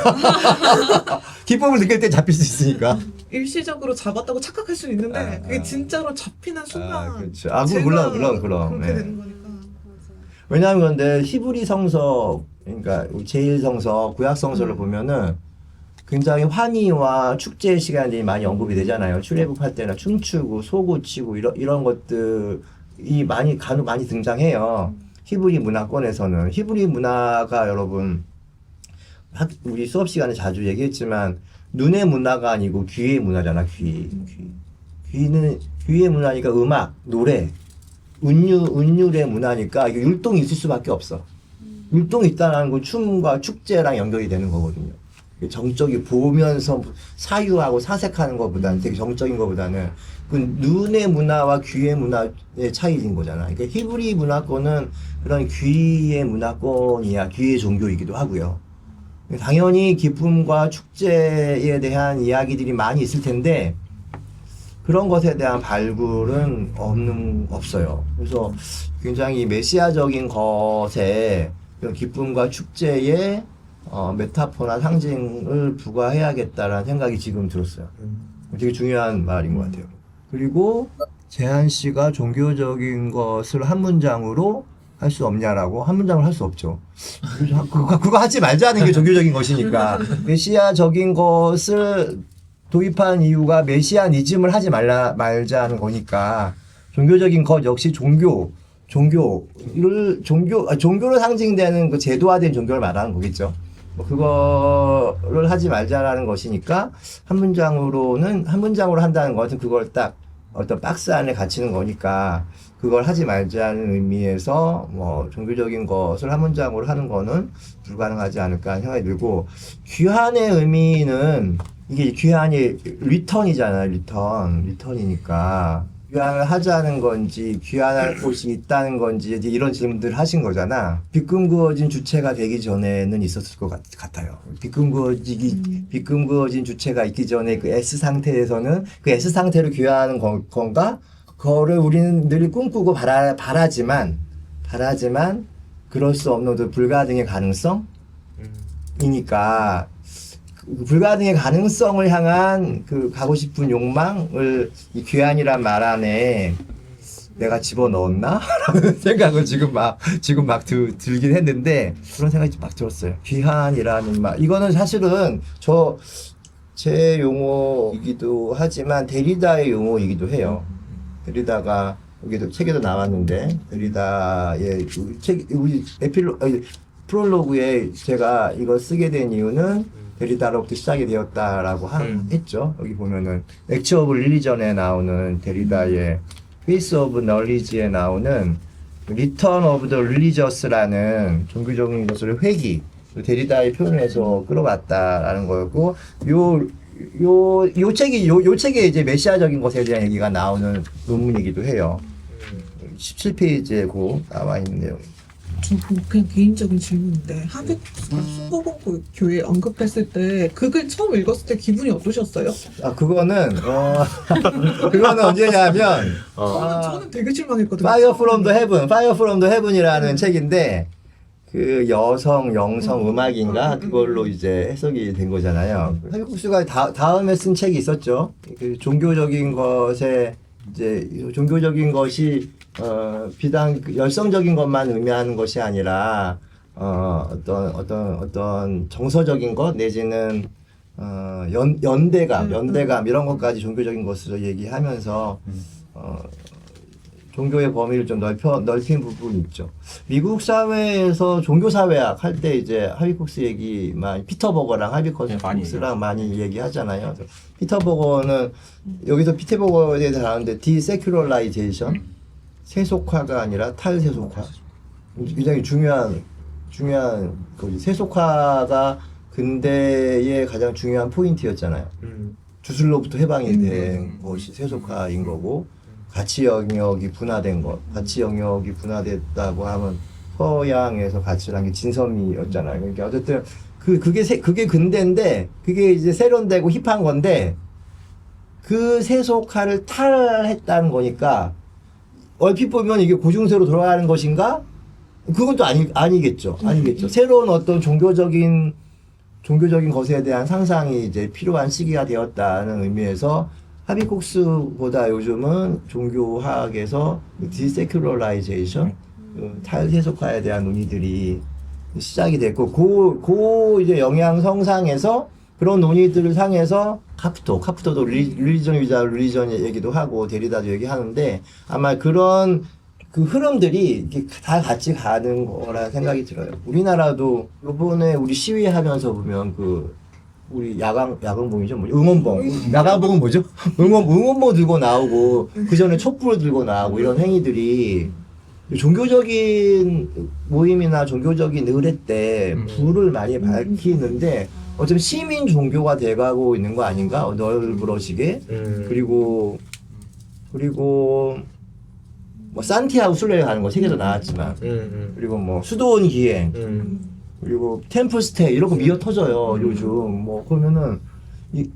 기쁨을 느낄 때 잡힐 수 있으니까. 일시적으로 잡았다고 착각할 수 있는데 그게 진짜로 잡히는 순간. 그렇죠. 물론. 그렇게 되는 거니까. 왜냐하면 근데 히브리 성서, 그러니까 제1성서, 구약성서를 보면은 굉장히 환희와 축제 시간들이 많이 언급이 되잖아요. 출애굽할 때나 춤추고 소고 치고 이런 것들이 많이 간혹 많이 등장해요. 히브리 문화권에서는. 히브리 문화가 여러분, 우리 수업 시간에 자주 얘기했지만 눈의 문화가 아니고 귀의 문화잖아. 귀의 문화니까 음악, 노래, 운율의 문화니까 이게 율동이 있을 수밖에 없어. 율동이 있다는 건 춤과 축제랑 연결이 되는 거거든요. 정적이 보면서 사유하고 사색하는 것보다는, 되게 정적인 것보다는 그 눈의 문화와 귀의 문화의 차이인 거잖아. 그러니까 히브리 문화권은 그런 귀의 문화권이야. 귀의 종교이기도 하고요. 당연히 기쁨과 축제에 대한 이야기들이 많이 있을 텐데 그런 것에 대한 발굴은 없어요. 그래서 굉장히 메시아적인 것에 기쁨과 축제에 메타포나 상징을 부과해야겠다라는 생각이 지금 들었어요. 되게 중요한 말인 것 같아요. 그리고 재한 씨가 종교적인 것을 한 문장으로 할 수 없냐라고. 한 문장으로 할 수 없죠. 그거 하지 말자는 게 종교적인 것이니까. 메시아적인 것을 도입한 이유가 메시아니즘을 하지 말자는 거니까. 종교적인 것 역시 종교로 상징되는 그 제도화된 종교를 말하는 거겠죠. 뭐 그거를 하지 말자라는 것이니까 한 문장으로 한다는 것은 그걸 딱 어떤 박스 안에 갇히는 거니까 그걸 하지 말자는 의미에서 뭐 종교적인 것을 한 문장으로 하는 거는 불가능하지 않을까 하는 생각이 들고, 귀환의 의미는 이게 귀환이 리턴이잖아요. 리턴이니까 귀환을 하자는 건지 귀환할 곳이 있다는 건지 이제 이런 질문들 하신 거잖아. 빗금 그어진 주체가 되기 전에는 있었을 것 같아요. 빗금 그어진 주체가 있기 전에 그 S 상태에서는 그 S 상태로 귀환하는 건가? 그거를 우리는 늘 꿈꾸고 바라지만 그럴 수 없는 그 불가능의 가능성이니까 그 불가능의 가능성을 향한 그 가고 싶은 욕망을 이 귀환이란 말 안에 내가 집어넣었나? 라는 생각을 지금 막 들긴 했는데 그런 생각이 막 들었어요. 귀환이라는 말. 이거는 사실은 제 용어이기도 하지만 데리다의 용어이기도 해요. 데리다가 여기도 책에도 나왔는데 데리다의 우리 프롤로그에 제가 이걸 쓰게 된 이유는 데리다로부터 시작이 되었다라고 했죠. 여기 보면은 렉처 오브 릴리전에 나오는 데리다의 페이스 오브 널리지에 나오는 리턴 오브 더 릴리저스라는 종교적인 것을 회귀, 데리다의 표현에서 끌어왔다라는 거였고, 요 책에 이제 메시아적인 것에 대한 얘기가 나오는 논문이기도 해요. 17페이지에 나와 있는 내용. 저 그냥 개인적인 질문인데 하비국수가 수도봉구 교회 언급했을 때 그 글 처음 읽었을 때 기분이 어떠셨어요? 그거는 언제냐면 저는 되게 실망했거든요. Fire from the Heaven이라는 책인데 그 영성 음악인가 그걸로 이제 해석이 된 거잖아요. 하비국수가 다음에 쓴 책이 있었죠. 그 종교적인 것에 이제 종교적인 것이 비단 열성적인 것만 의미하는 것이 아니라 어떤 정서적인 것 내지는 연대감 이런 것까지 종교적인 것으로 얘기하면서 종교의 범위를 좀 넓힌 부분이 있죠. 미국 사회에서 종교 사회학 할 때 이제 하비쿡스 얘기만 피터 버거랑 하비쿡스랑 많이 얘기하잖아요. 피터 버거는 여기서 피터 버거에 대해서 하는데 디세큘러라이제이션 세속화가 아니라 탈세속화 굉장히 중요한 거지. 세속화가 근대의 가장 중요한 포인트였잖아요. 주술로부터 해방이 된 것이 세속화인 거고 가치 영역이 분화된 것. 가치 영역이 분화됐다고 하면 서양에서 가치라는 게 진섬이었잖아요. 그러니까 어쨌든 그게 근대인데 그게 이제 세련되고 힙한 건데 그 세속화를 탈했다는 거니까 얼핏 보면 이게 고중세로 돌아가는 것인가? 그건 또 아니겠죠. 새로운 어떤 종교적인 것에 대한 상상이 이제 필요한 시기가 되었다는 의미에서 하비쿡스보다 요즘은 종교학에서 디세큘러라이제이션, 탈세속화에 대한 논의들이 시작이 됐고, 이제 영향성상에서 그런 논의들을 상해서 카프토도 릴리전 얘기도 하고 데리다도 얘기하는데 아마 그런 그 흐름들이 이렇게 다 같이 가는 거라는 생각이 들어요. 우리나라도 요번에 우리 시위하면서 보면 우리 야광봉이죠? 응원봉. 야광봉은 뭐죠? 응원봉 들고 나오고, 그 전에 촛불을 들고 나오고, 이런 행위들이, 종교적인 모임이나 종교적인 의례 때 불을 많이 밝히는데, 어차피 시민 종교가 돼가고 있는 거 아닌가? 널브러지게. 그리고, 뭐, 산티아고 순례를 가는 거 세계도 나왔지만, 그리고 뭐, 수도원 기행, 그리고 템플스테이 이런 거 미어 터져요 요즘. 뭐 그러면은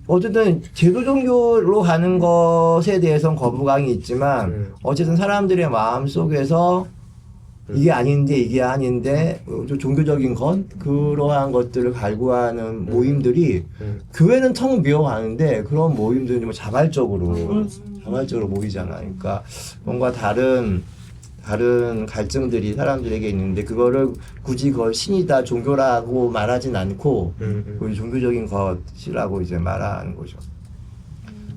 어쨌든 제도 종교로 가는 것에 대해서는 거부감이 있지만 어쨌든 사람들의 마음 속에서 이게 아닌데 이게 아닌데 좀 종교적인 것 그러한 것들을 갈구하는 모임들이 교회는 텅 비어가는데 그런 모임들은 좀 자발적으로 모이잖아. 그러니까 뭔가 다른 갈증들이 사람들에게 있는데 그거를 굳이 그걸 신이다 종교라고 말하진 않고 우리 종교적인 것이라고 이제 말하는 거죠.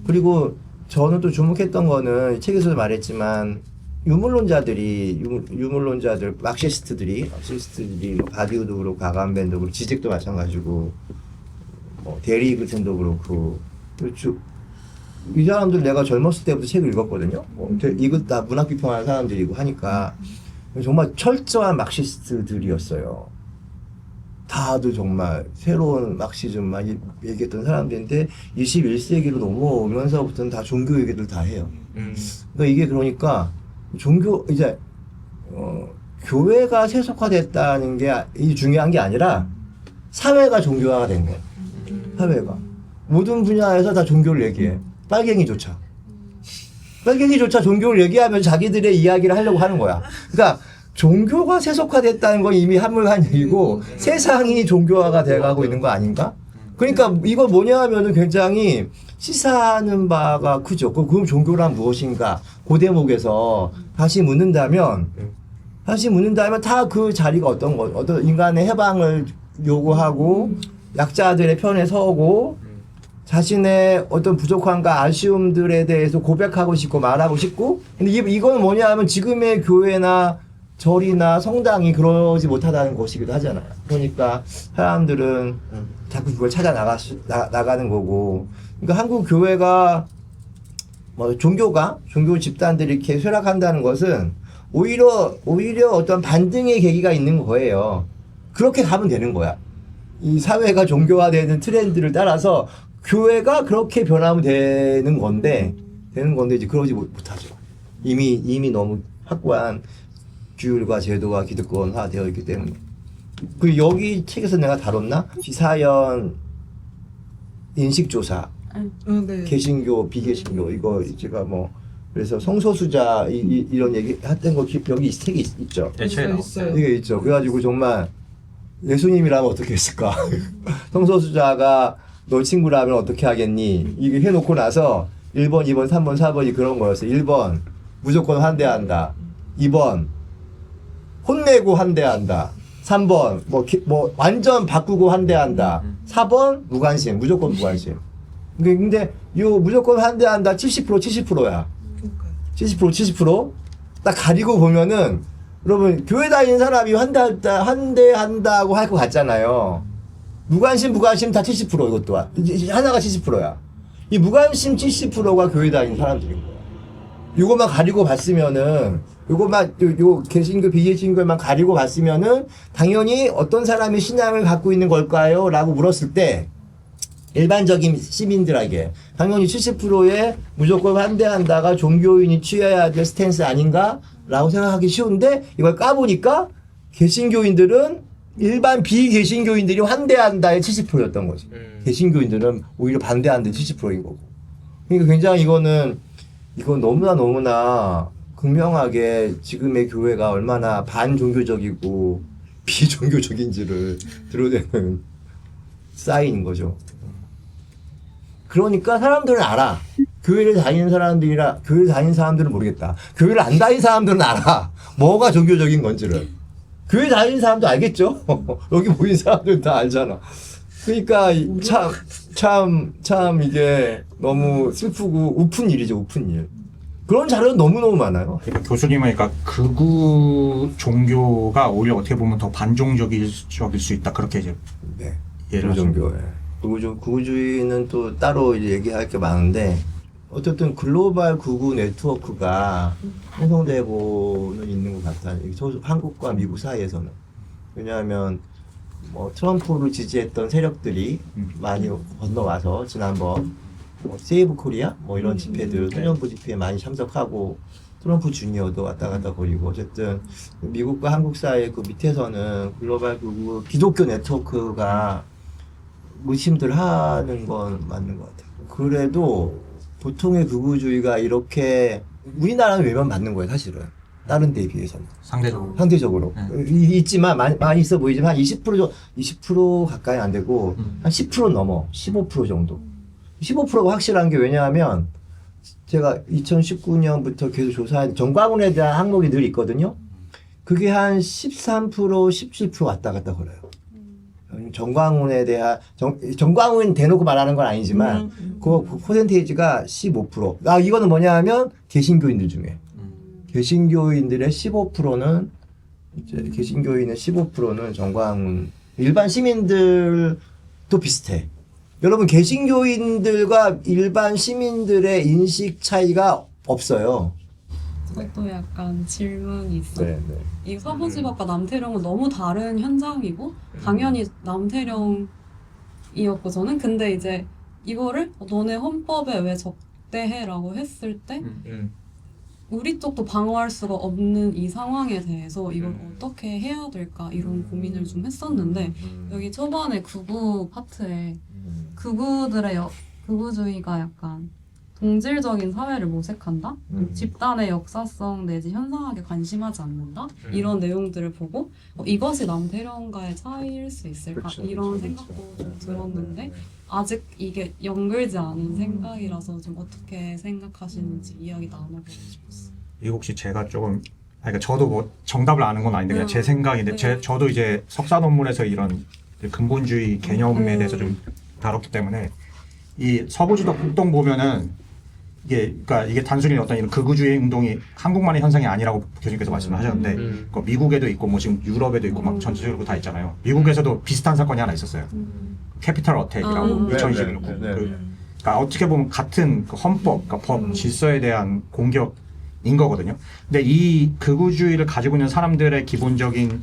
그리고 저는 또 주목했던 거는 책에서도 말했지만 유물론자들 막시스트들이 바디우도 그렇고 가감벤도 그렇고 지직도 마찬가지고 뭐 데리 이글튼도 그렇고 그렇죠. 이 사람들 내가 젊었을 때부터 책을 읽었거든요. 이거 다 문학 비평하는 사람들이고 하니까 정말 철저한 막시스트들이었어요. 다들 정말 새로운 막시즘만 얘기했던 사람들인데 21세기로 넘어오면서부터는 다 종교 얘기들 다 해요. 그러니까 이게 그러니까 종교 이제 교회가 세속화됐다는 게 중요한 게 아니라 사회가 종교화가 된 거예요. 사회가 모든 분야에서 다 종교를 얘기해. 빨갱이조차 종교를 얘기하면서 자기들의 이야기를 하려고 하는 거야. 그러니까 종교가 세속화됐다는 건 이미 한물간 얘기고 세상이 종교화가 돼가고 있는 거 아닌가? 그러니까 이거 뭐냐 하면은 굉장히 시사하는 바가 크죠. 그럼 종교란 무엇인가? 그 대목에서 다시 묻는다면 다 그 자리가 어떤 인간의 해방을 요구하고 약자들의 편에 서고 자신의 어떤 부족함과 아쉬움들에 대해서 고백하고 싶고 말하고 싶고 근데 이건 뭐냐 하면 지금의 교회나 절이나 성당이 그러지 못하다는 것이기도 하잖아요. 그러니까 사람들은 자꾸 그걸 찾아 나가는 거고. 그러니까 한국 교회가 종교 집단들이 이렇게 쇠락한다는 것은 오히려 어떤 반등의 계기가 있는 거예요. 그렇게 가면 되는 거야. 이 사회가 종교화되는 트렌드를 따라서 교회가 그렇게 변하면 되는 건데 이제 그러지 못하죠. 이미 너무 확고한 규율과 제도가 기득권화 되어 있기 때문에. 그 여기 책에서 내가 다뤘나? 비사연 인식조사, 네. 개신교, 비개신교 이거 제가 그래서 성소수자 이런 얘기 했던 거 여기 책이 있죠. 네, 책에 있어요. 이게 있죠. 그래가지고 정말 예수님이라면 어떻게 했을까? 성소수자가 너 친구라면 어떻게 하겠니? 이게 해놓고 나서 1번, 2번, 3번, 4번이 그런 거였어요. 1번 무조건 환대한다. 2번 혼내고 환대한다. 3번 완전 바꾸고 환대한다. 4번 무관심, 무조건 무관심. 근데 요 무조건 환대한다 70%야. 70%? 딱 가리고 보면은 여러분 교회 다니는 사람이 환대한다고 할 것 같잖아요. 무관심 다 70% 이것도 하나가 70%야. 이 무관심 70%가 교회 다니는 사람들인 거야. 이것만 가리고 봤으면은 요 개신교 비개신교만 가리고 봤으면은 당연히 어떤 사람이 신앙을 갖고 있는 걸까요? 라고 물었을 때 일반적인 시민들에게 당연히 70%의 무조건 환대한다가 종교인이 취해야 될 스탠스 아닌가? 라고 생각하기 쉬운데 이걸 까보니까 개신교인들은 일반 비개신교인들이 환대한다의 70%였던 거지. 개신교인들은 오히려 반대한다의 70%인 거고. 그러니까 굉장히 이건 너무나 극명하게 지금의 교회가 얼마나 반종교적이고 비종교적인지를 드러내는 사인인 거죠. 그러니까 사람들은 알아. 교회를 다니는 사람들은 모르겠다. 교회를 안 다니는 사람들은 알아. 뭐가 종교적인 건지를. 교회 다니는 사람도 알겠죠? 여기 모인 사람들은 다 알잖아. 그러니까 참 이게 너무 슬프고 우픈 일이죠, 우픈 일. 그런 자료는 너무너무 많아요. 그러니까 교수님은 극우 종교가 오히려 어떻게 보면 더 반종적일 수 있다. 그렇게 이제 예를 종교. 극우주의는 또 따로 이제 얘기할 게 많은데 어쨌든 글로벌 극우 네트워크가 형성되고는 있는 것 같아요. 한국과 미국 사이에서는. 왜냐하면 트럼프를 지지했던 세력들이 많이 건너와서 지난번 세이브 코리아 이런 집회들 소년부 집회에 많이 참석하고 트럼프 주니어도 왔다 갔다 거리고 어쨌든 미국과 한국 사이 그 밑에서는 글로벌 극우 기독교 네트워크가 의심들 하는 건 맞는 것 같아요. 그래도 보통의 극우주의가 이렇게 우리나라는 외면받는 거예요, 사실은. 다른 데에 비해서는. 상대적으로. 상대적으로. 있지만 많이 있어 보이지만 한 20% 가까이 안 되고 한 10% 넘어. 15% 정도. 15%가 확실한 게 왜냐하면 제가 2019년부터 계속 조사한 정과군에 대한 항목이 늘 있거든요. 그게 한 13%, 17% 왔다 갔다 걸어요. 정광훈에 대한 정광훈 대놓고 말하는 건 아니지만 그 퍼센테이지가 15%. 아 이거는 뭐냐 하면 개신교인들 중에 개신교인들의 15%는 이제 개신교인의 15%는 정광훈 일반 시민들도 비슷해. 여러분 개신교인들과 일반 시민들의 인식 차이가 없어요. 그것도 약간 질문이 있어요. 네. 이 서부지법과 남태령은 너무 다른 현장이고 당연히 남태령이었고 저는 근데 이제 이거를 너네 헌법에 왜 적대해라고 했을 때 우리 쪽도 방어할 수가 없는 이 상황에 대해서 이걸 어떻게 해야 될까 이런 고민을 좀 했었는데 여기 초반에 극우 파트에 극우주의가 약간 동질적인 사회를 모색한다? 집단의 역사성 내지 현상학에 관심하지 않는다? 이런 내용들을 보고 이것이 남태령과의 차이일 수 있을까? 그쵸, 이런 그쵸, 생각도 그쵸. 좀 들었는데 아직 이게 연결지 않은 생각이라서 좀 어떻게 생각하시는지 이야기 나눠보고 싶었어요. 이거 혹시 제가 조금 그러니까 저도 뭐 정답을 아는 건 아닌데 그냥 제 생각인데 저도 이제 석사 논문에서 이런 근본주의 개념에 대해서 좀 다뤘기 때문에 이 서부지도 폭동 보면은 그러니까 이게 단순히 어떤 이런 극우주의 운동이 한국만의 현상이 아니라고 교수님께서 말씀하셨는데 그 미국에도 있고 뭐 지금 유럽에도 있고 막 전체적으로 다 있잖아요. 미국에서도 비슷한 사건이 하나 있었어요. 캐피털 어택이라고 2021년 그러니까 어떻게 보면 같은 그 헌법, 그러니까 법 질서에 대한 공격인 거거든요. 근데 이 극우주의를 가지고 있는 사람들의 기본적인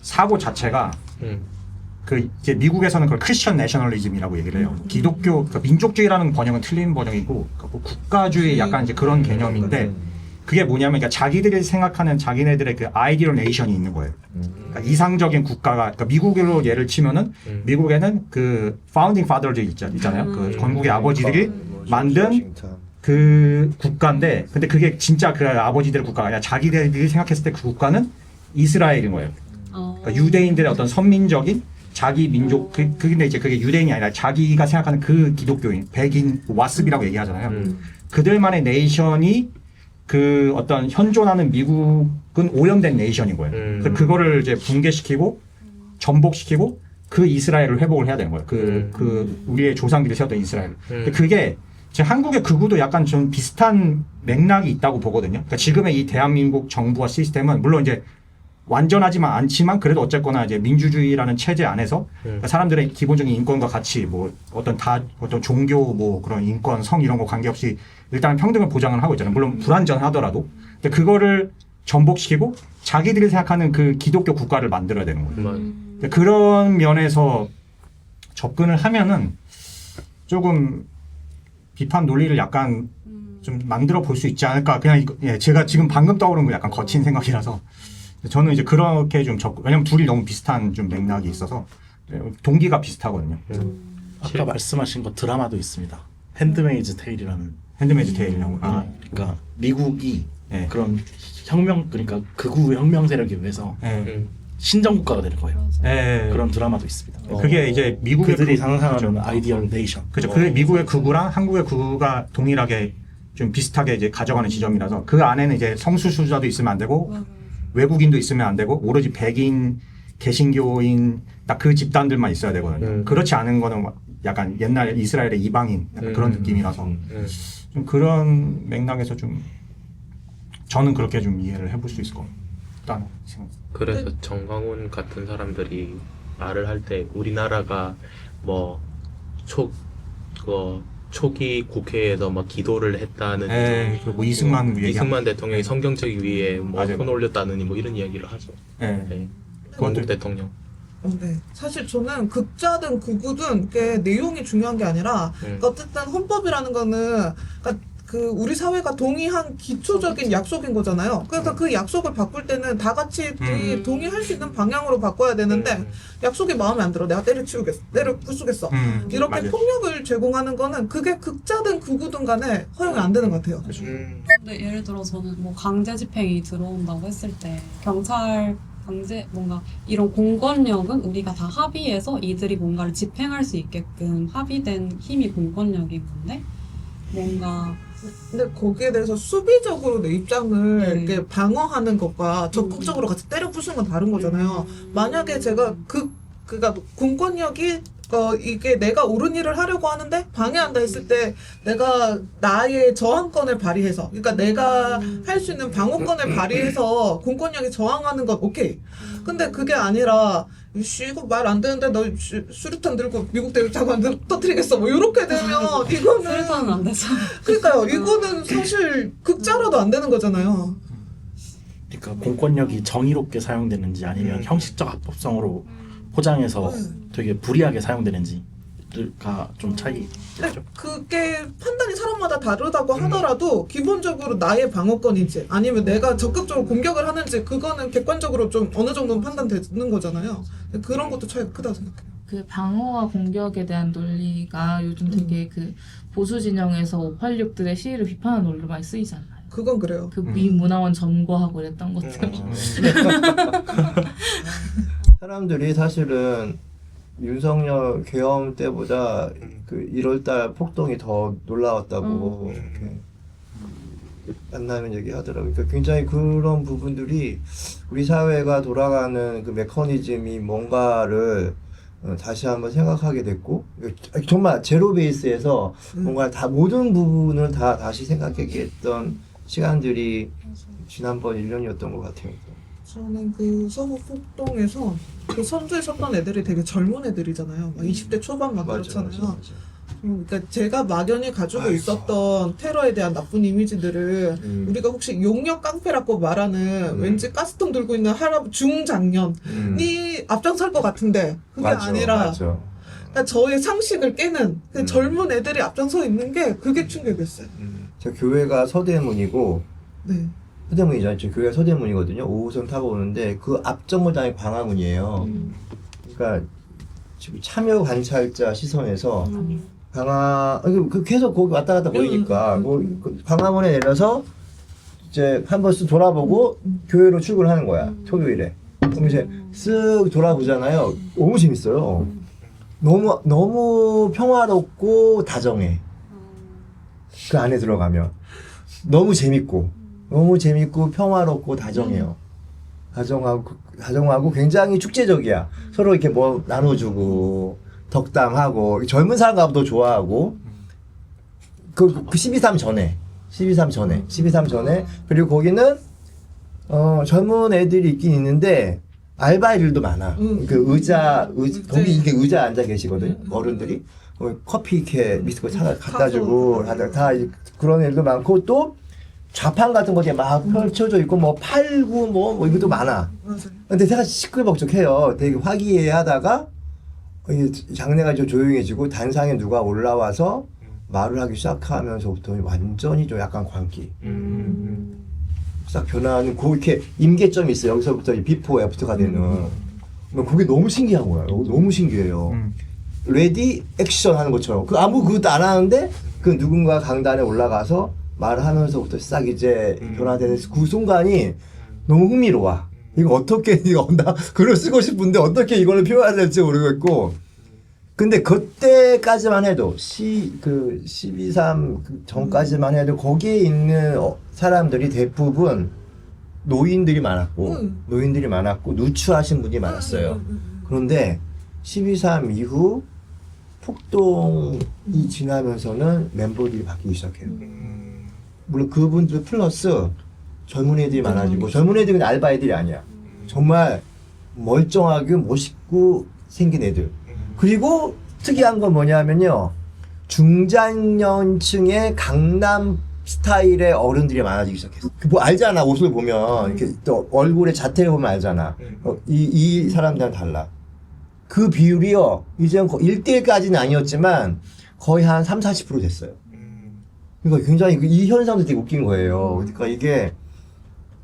사고 자체가 그 이제 미국에서는 그걸 크리스천 내셔널리즘이라고 얘기를 해요. 기독교 그러니까 민족주의라는 번역은 틀린 번역이고 그러니까 뭐 국가주의 약간 이제 그런 개념인데 그게 뭐냐면 그러니까 자기들이 생각하는 자기네들의 그 아이디어 네이션이 있는 거예요. 그러니까 이상적인 국가가 그러니까 미국으로 예를 치면은 미국에는 그 파운딩 파더즈 있잖아요. 그 건국의 아버지들이 만든 그 국가인데 근데 그게 진짜 그 아버지들의 국가가 아니라 자기들이 생각했을 때 그 국가는 이스라엘인 거예요. 그러니까 유대인들의 어떤 선민적인 자기 민족 근데 이제 그게 유대인이 아니라 자기가 생각하는 그 기독교인 백인 와습이라고 얘기하잖아요. 그들만의 네이션이 그 어떤 현존하는 미국은 오염된 네이션인 거예요. 그래서 그거를 이제 붕괴시키고 전복시키고 그 이스라엘을 회복을 해야 되는 거예요. 그 우리의 조상들이 세웠던 이스라엘. 근데 그게 제 한국의 극우도 약간 좀 비슷한 맥락이 있다고 보거든요. 그러니까 지금의 이 대한민국 정부와 시스템은 물론 이제 완전하지만 않지만 그래도 어쨌거나 이제 민주주의라는 체제 안에서 그러니까 사람들의 기본적인 인권과 가치 뭐 어떤 종교 뭐 그런 인권 성 이런 거 관계없이 일단 평등을 보장을 하고 있잖아요. 물론 불완전하더라도 근데 그거를 전복시키고 자기들이 생각하는 그 기독교 국가를 만들어야 되는 거예요. 근데 그런 면에서 접근을 하면은 조금 비판 논리를 약간 좀 만들어 볼 수 있지 않을까. 그냥 제가 지금 방금 떠오른 거 약간 거친 생각이라서 저는 이제 그렇게 좀 왜냐면 둘이 너무 비슷한 좀 맥락이 있어서 동기가 비슷하거든요. 아까 말씀하신 거 드라마도 있습니다. 핸드메이드 테일이라는. 핸드메이드 테일이라고. 그러니까 미국이 그런 그러니까 극우 혁명 세력에 의해서 신정 국가가 되는 거예요. 그런 드라마도 있습니다. 그게 이제 미국의 그들이 상상하는 아이디얼 네이션. 그렇죠. 그게 미국의 극우랑 한국의 극우가 동일하게 좀 비슷하게 이제 가져가는 지점이라서 그 안에는 이제 성소수자도 있으면 안 되고 외국인도 있으면 안 되고 오로지 백인, 개신교인 딱 그 집단들만 있어야 되거든요. 그렇지 않은 거는 약간 옛날 이스라엘의 이방인 약간 그런 느낌이라서 좀 그런 맥락에서 좀 저는 그렇게 좀 이해를 해볼 수 있을 것 같다는 생각. 그래서 정광훈 같은 사람들이 말을 할 때 우리나라가 뭐 초기 국회에서 막 기도를 했다는 뭐 이승만 대통령이 성경책 위에 뭐 맞아요. 손 올렸다느니 뭐 이런 이야기를 하죠. 건국 대통령. 네. 사실 저는 극자든 극우든 그게 내용이 중요한 게 아니라 그러니까 어쨌든 헌법이라는 거는 그러니까 그 우리 사회가 동의한 기초적인 약속인 거잖아요. 그래서 그 약속을 바꿀 때는 다 같이 동의할 수 있는 방향으로 바꿔야 되는데 약속이 마음에 안 들어. 내가 때려 부수겠어. 이렇게 맞아요. 폭력을 제공하는 거는 그게 극자든 극우든 간에 허용이 안 되는 것 같아요. 근데 예를 들어 저는 뭐 강제 집행이 들어온다고 했을 때 경찰 강제 뭔가 이런 공권력은 우리가 다 합의해서 이들이 뭔가를 집행할 수 있게끔 합의된 힘이 공권력인 건데 뭔가 근데 거기에 대해서 수비적으로 내 입장을 이렇게 방어하는 것과 적극적으로 같이 때려 부수는 건 다른 거잖아요. 만약에 제가 그니까 공권력이 이게 내가 옳은 일을 하려고 하는데 방해한다 했을 때 내가 나의 저항권을 발휘해서 그러니까 내가 할 수 있는 방어권을 발휘해서 공권력이 저항하는 건 오케이. 근데 그게 아니라 이씨 이거 말 안 되는데 너 수류탄 들고 미국 대사관 터뜨리겠어 뭐 이렇게 되면 이거는 수류탄은 안 되죠. 그러니까요. 이거는 사실 극자라도 안 되는 거잖아요. 그러니까 공권력이 정의롭게 사용되는지 아니면 형식적 합법성으로 포장해서 되게 불이하게 사용되는지가 좀 차이죠. 근데 그게 판단이 사람마다 다르다고 하더라도 기본적으로 나의 방어권인지 아니면 내가 적극적으로 공격을 하는지 그거는 객관적으로 좀 어느 정도는 판단되는 거잖아요. 그런 것도 차이가 크다고 생각해요. 그 방어와 공격에 대한 논리가 요즘 되게 그 보수 진영에서 586들의 시위를 비판하는 논리로 많이 쓰이지 않나요? 그건 그래요. 그 미 문화원 점거하고 이랬던 것들. 사람들이 사실은 윤석열 계엄 때보다 그 1월달 폭동이 더 놀라웠다고 이렇게 만나면 얘기하더라고요. 그러니까 굉장히 그런 부분들이 우리 사회가 돌아가는 그 메커니즘이 뭔가를 다시 한번 생각하게 됐고 정말 제로 베이스에서 뭔가 다 모든 부분을 다 다시 생각하게 했던 시간들이 지난번 1년이었던 것 같아요. 저는 그 서부 폭동에서 그 선두에 섰던 애들이 되게 젊은 애들이잖아요. 막 20대 초반 막 그렇잖아요. 그러니까 제가 막연히 가지고 있었던 테러에 대한 나쁜 이미지들을 우리가 혹시 용역 깡패라고 말하는 왠지 가스통 들고 있는 중장년이 앞장설 것 같은데 그게 아니라 그러니까 저의 상식을 깨는 그 젊은 애들이 앞장서 있는 게 그게 충격이었어요. 제 교회가 서대문이고 네. 서대문이잖아요. 제 교회가 서대문이거든요. 5호선 타고 오는데 그 앞 정거장이 광화문이에요. 그러니까 지금 참여 관찰자 시선에서 계속 거기 왔다 갔다 보이니까 광화문에 내려서 이제 한 번씩 돌아보고 교회로 출근하는 거야. 토요일에. 그럼 이제 쓱 돌아보잖아요. 너무 재밌어요. 너무 평화롭고 다정해. 그 안에 들어가면 너무 재밌고 평화롭고 다정해요. 다정하고 굉장히 축제적이야. 서로 이렇게 뭐 나눠주고 덕담하고 젊은 사람과도 좋아하고 그 12.3 전에 그리고 거기는 젊은 애들이 있긴 있는데 알바일도 많아. 거기 이게 의자 앉아 계시거든요. 어른들이 커피 이렇게 미스코 갖다 주고 다 그런 애들도 많고 또 좌판 같은 것에 막 펼쳐져 있고 뭐 팔고 뭐 이것도 많아. 근데 제가 시끌벅적해요. 되게 화기애애하다가 장내가 좀 조용해지고 단상에 누가 올라와서 말을 하기 시작하면서부터 완전히 좀 약간 광기. 싹 변화하는 이렇게 임계점이 있어요. 여기서부터 비포 애프터가 되는. 그게 너무 신기한 거예요. 너무 신기해요. 레디 액션 하는 것처럼 그것도 안 하는데 그 누군가 강단에 올라가서 말을 하면서부터 싹 이제 변화되는 그 순간이 너무 흥미로워. 이거 어떻게 나 글을 쓰고 싶은데 어떻게 이걸 표현해야 될지 모르겠고 근데 그때까지만 해도 12.3 전까지만 해도 거기에 있는 사람들이 대부분 노인들이 많았고 누추하신 분이 많았어요. 그런데 12.3 이후 폭동이 지나면서는 멤버들이 바뀌기 시작해요. 물론 그분들 플러스 젊은 애들이 많아지고 젊은 애들은 알바 애들이 아니야. 정말 멀쩡하게 멋있고 생긴 애들. 그리고 특이한 건 뭐냐면요. 중장년층의 강남 스타일의 어른들이 많아지기 시작했어. 뭐 알잖아. 옷을 보면 이렇게 또 얼굴에 자태를 보면 알잖아. 이 사람들은 달라. 그 비율이요. 이제는 1대1까지는 아니었지만 거의 한 30-40% 됐어요. 그러니까 굉장히 이 현상도 되게 웃긴 거예요. 그러니까 이게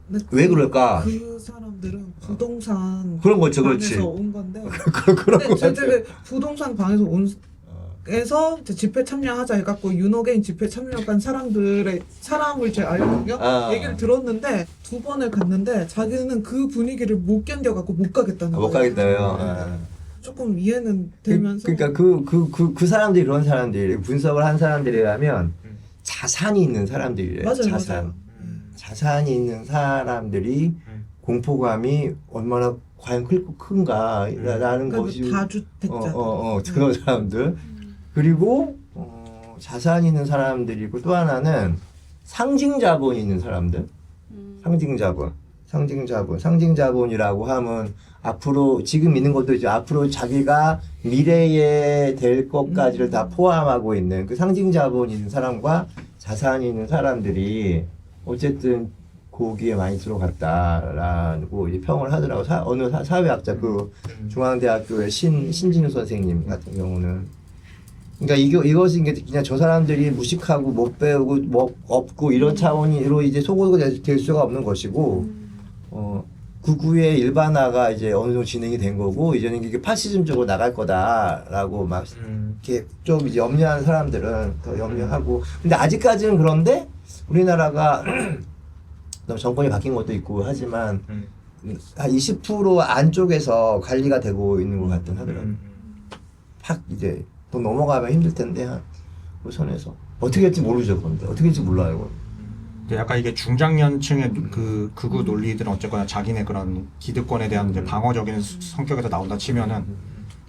근데 왜 그럴까? 그 사람들은 부동산 그런 거죠, 그렇지. 방에서 온 건데. 그런 근데 거 제 같아요. 되게 부동산 방에서 에서 이제 집회 참여하자 해갖고 윤호개인 집회 참여한 사람을 제가 알거든요. 아. 얘기를 들었는데 2번을 갔는데 자기는 그 분위기를 못 견뎌갖고 못 가겠다는 못 거예요. 가겠다요. 아. 조금 이해는 되면서. 그러니까 그 사람들이 그런 사람들이 분석을 한 사람들이라면 자산이 있는 사람들이래요. 맞아요, 자산. 맞아요. 자산이 있는 사람들이 공포감이 얼마나 과연 큰가라는 것이 그러니까 다주택자. 그런 사람들. 그리고 자산 있는 사람들이고 또 하나는 상징 자본이 있는 사람들. 상징 자본이라고 하면 앞으로 지금 있는 것도 이제 앞으로 자기가 미래에 될 것까지를 다 포함하고 있는 그 상징 자본이 있는 사람과 자산이 있는 사람들이 어쨌든 거기에 많이 들어갔다라고 이제 평을 하더라고. 어느 사회학자 그 중앙대학교의 신진우 선생님 같은 경우는. 그러니까 이것이 그냥 저 사람들이 무식하고 못 배우고 뭐 없고 이런 차원으로 이제 소구가 될 수가 없는 것이고, 극우의 일반화가 이제 어느 정도 진행이 된 거고, 이제는 이게 파시즘 쪽으로 나갈 거다라고 막 이렇게 좀 이제 염려하는 사람들은 더 염려하고, 근데 아직까지는 그런데 우리나라가 정권이 바뀐 것도 있고 하지만 한 20% 안쪽에서 관리가 되고 있는 것 같긴 하더라고요. 팍 이제 더 넘어가면 힘들 텐데 그 선에서 어떻게 할지 모르죠. 근데 어떻게 할지 몰라요. 약간 이게 중장년층의 그 극우 논리들은 어쨌거나 자기네 그런 기득권에 대한 이제 방어적인 성격에서 나온다 치면은,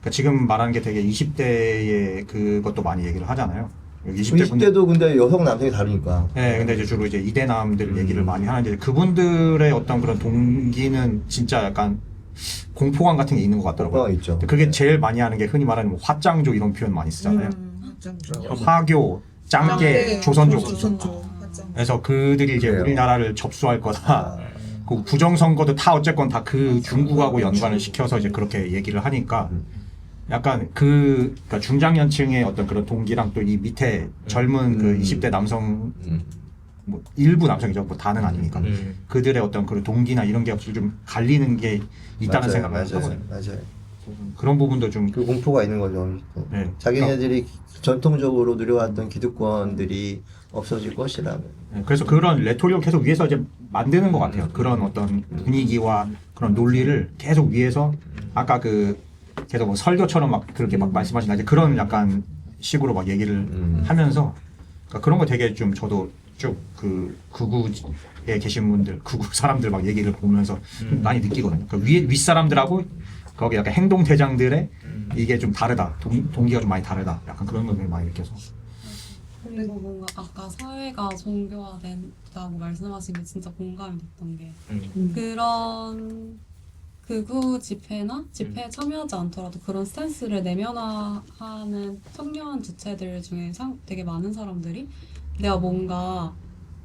그러니까 지금 말하는 게 되게 20대의 그것도 많이 얘기를 하잖아요. 20대도 근데 여성 남성이 다르니까. 네, 근데 이제 주로 이제 이대남들 얘기를 많이 하는데, 그분들의 어떤 그런 동기는 진짜 약간 공포감 같은 게 있는 것 같더라고요. 공포감 있죠. 그게 제일 많이 하는 게 흔히 말하는 뭐 화짱조 이런 표현 많이 쓰잖아요. 화교, 짱깨, 조선족. 그래서 그들이 이제 그래요. 우리나라를 접수할 거다. 그 부정선거도 다 어쨌건 다 그 중국하고 연관을 시켜서 이제 그렇게 얘기를 하니까 약간 그러니까 중장년층의 어떤 그런 동기랑 또 이 밑에 젊은 그 20대 남성 뭐 일부 남성이죠. 뭐 다는 아니니까. 그들의 어떤 그런 동기나 이런 게 없이 좀 갈리는 게 있다는 생각을 하거든요. 맞아요. 그런 부분도 좀 그 공포가 있는 거죠. 네. 자기네들이 전통적으로 누려왔던 기득권들이 없어질 것이라는. 네, 그래서 그런 레토릭을 계속 위에서 이제 만드는 것 같아요. 그런 어떤 분위기와 그런 논리를 계속 위에서 아까 그 계속 뭐 설교처럼 막 그렇게 막 말씀하시나 이제 그런 약간 식으로 막 얘기를 하면서 그러니까 그런 거 되게 좀 저도 쭉 그 극우에 계신 분들, 극우 사람들 막 얘기를 보면서 많이 느끼거든요. 그 윗사람들하고 거기 약간 행동 대장들의 이게 좀 다르다. 동기가 좀 많이 다르다. 약간 그런 걸 많이 느껴서. 그리고 뭔가 아까 사회가 종교화된다고 말씀하신 게 진짜 공감이 됐던 게 그런 극우 집회나 집회에 참여하지 않더라도 그런 스탠스를 내면화하는 청년 주체들 중에 되게 많은 사람들이 내가 뭔가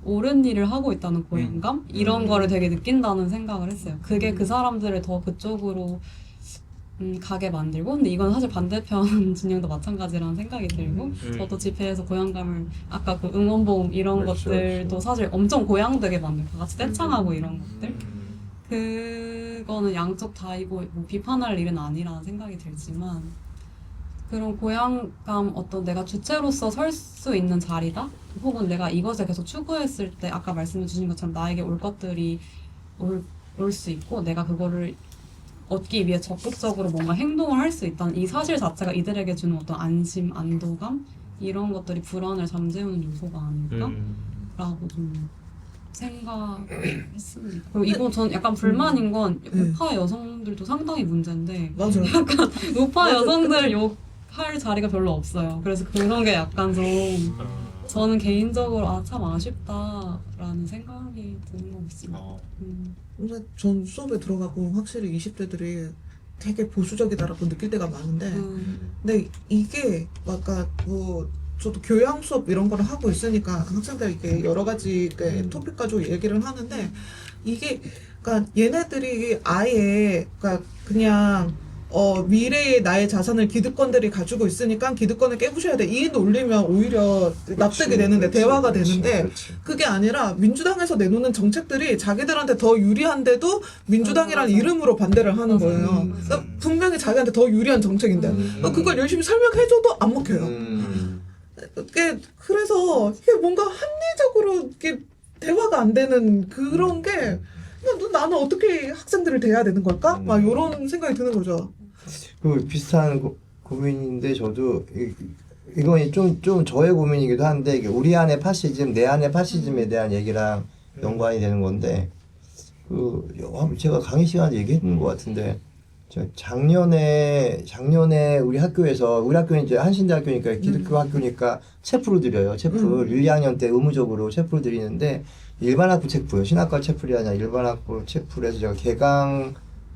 옳은 일을 하고 있다는 고행감? 이런 거를 되게 느낀다는 생각을 했어요. 그게 그 사람들을 더 그쪽으로 가게 만들고, 근데 이건 사실 반대편 진영도 마찬가지라는 생각이 들고, 저도 집회에서 고향감을 아까 그 응원봉 이런 그렇죠, 것들도 그렇죠. 사실 엄청 고향되게 만들고 다 같이 떼창하고 이런 것들, 그거는 양쪽 다이고 뭐 비판할 일은 아니라는 생각이 들지만, 그런 고향감, 어떤 내가 주체로서 설 수 있는 자리다, 혹은 내가 이것을 계속 추구했을 때 아까 말씀해 주신 것처럼 나에게 올 것들이 올 수 있고, 내가 그거를 얻기 위해 적극적으로 뭔가 행동을 할 수 있다는 이 사실 자체가 이들에게 주는 어떤 안심, 안도감, 이런 것들이 불안을 잠재우는 요소가 아닐까라고 좀 생각했습니다. 그리고 이거 전 약간 불만인 건 우파 여성들도 상당히 문제인데, 맞아요. 약간 우파 여성들 욕할 자리가 별로 없어요. 그래서 그런 게 약간 좀 저는 개인적으로 참 아쉽다라는 생각이 드는 것 같습니다. 근데 전 수업에 들어가고 확실히 20대들이 되게 보수적이다라고 느낄 때가 많은데, 근데 이게 아까 뭐 저도 교양 수업 이런 거를 하고 있으니까 학생들에게 여러 가지 토픽 가지고 얘기를 하는데, 이게 그러니까 얘네들이 아예 그러니까 그냥 미래의 나의 자산을 기득권들이 가지고 있으니까 기득권을 깨부셔야 돼. 이 논리면 오히려 납득이 되는데 대화가 되는데 그게 아니라 민주당에서 내놓는 정책들이 자기들한테 더 유리한데도 민주당이라는 이름으로 반대를 하는 거예요. 그러니까 분명히 자기한테 더 유리한 정책인데 그걸 열심히 설명해줘도 안 먹혀요. 그래서 이게 뭔가 합리적으로 이게 대화가 안 되는 그런 게 나는 어떻게 학생들을 대해야 되는 걸까? 막 이런 생각이 드는 거죠. 그 비슷한 고민인데 저도 이건 좀 저의 고민이기도 한데 이게 우리 안의 파시즘, 내 안의 파시즘에 대한 얘기랑 연관이 되는 건데 제가 강의 시간에 얘기했던 것 같은데 작년에 우리 학교는 이제 한신대학교니까 기독교 학교니까 체프를 드려요. 체프 1, 2학년 때 의무적으로 체프를 드리는데 일반 학부 체프요. 신학과 체프이 아니라 일반 학부 체프를 해서 제가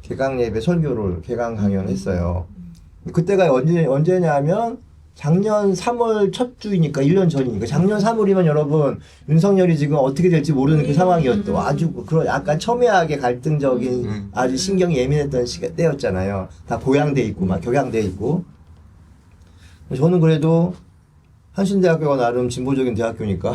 개강 예배 설교를 개강 강연을 했어요. 그때가 언제냐면 작년 3월 첫 주이니까 1년 전이니까 작년 3월이면 여러분 윤석열이 지금 어떻게 될지 모르는 그 상황이었죠. 아주 그런 약간 첨예하게 갈등적인 아주 신경이 예민했던 때였잖아요. 다 보양돼 있고 막 격양돼 있고. 저는 그래도 한신대학교가 나름 진보적인 대학교니까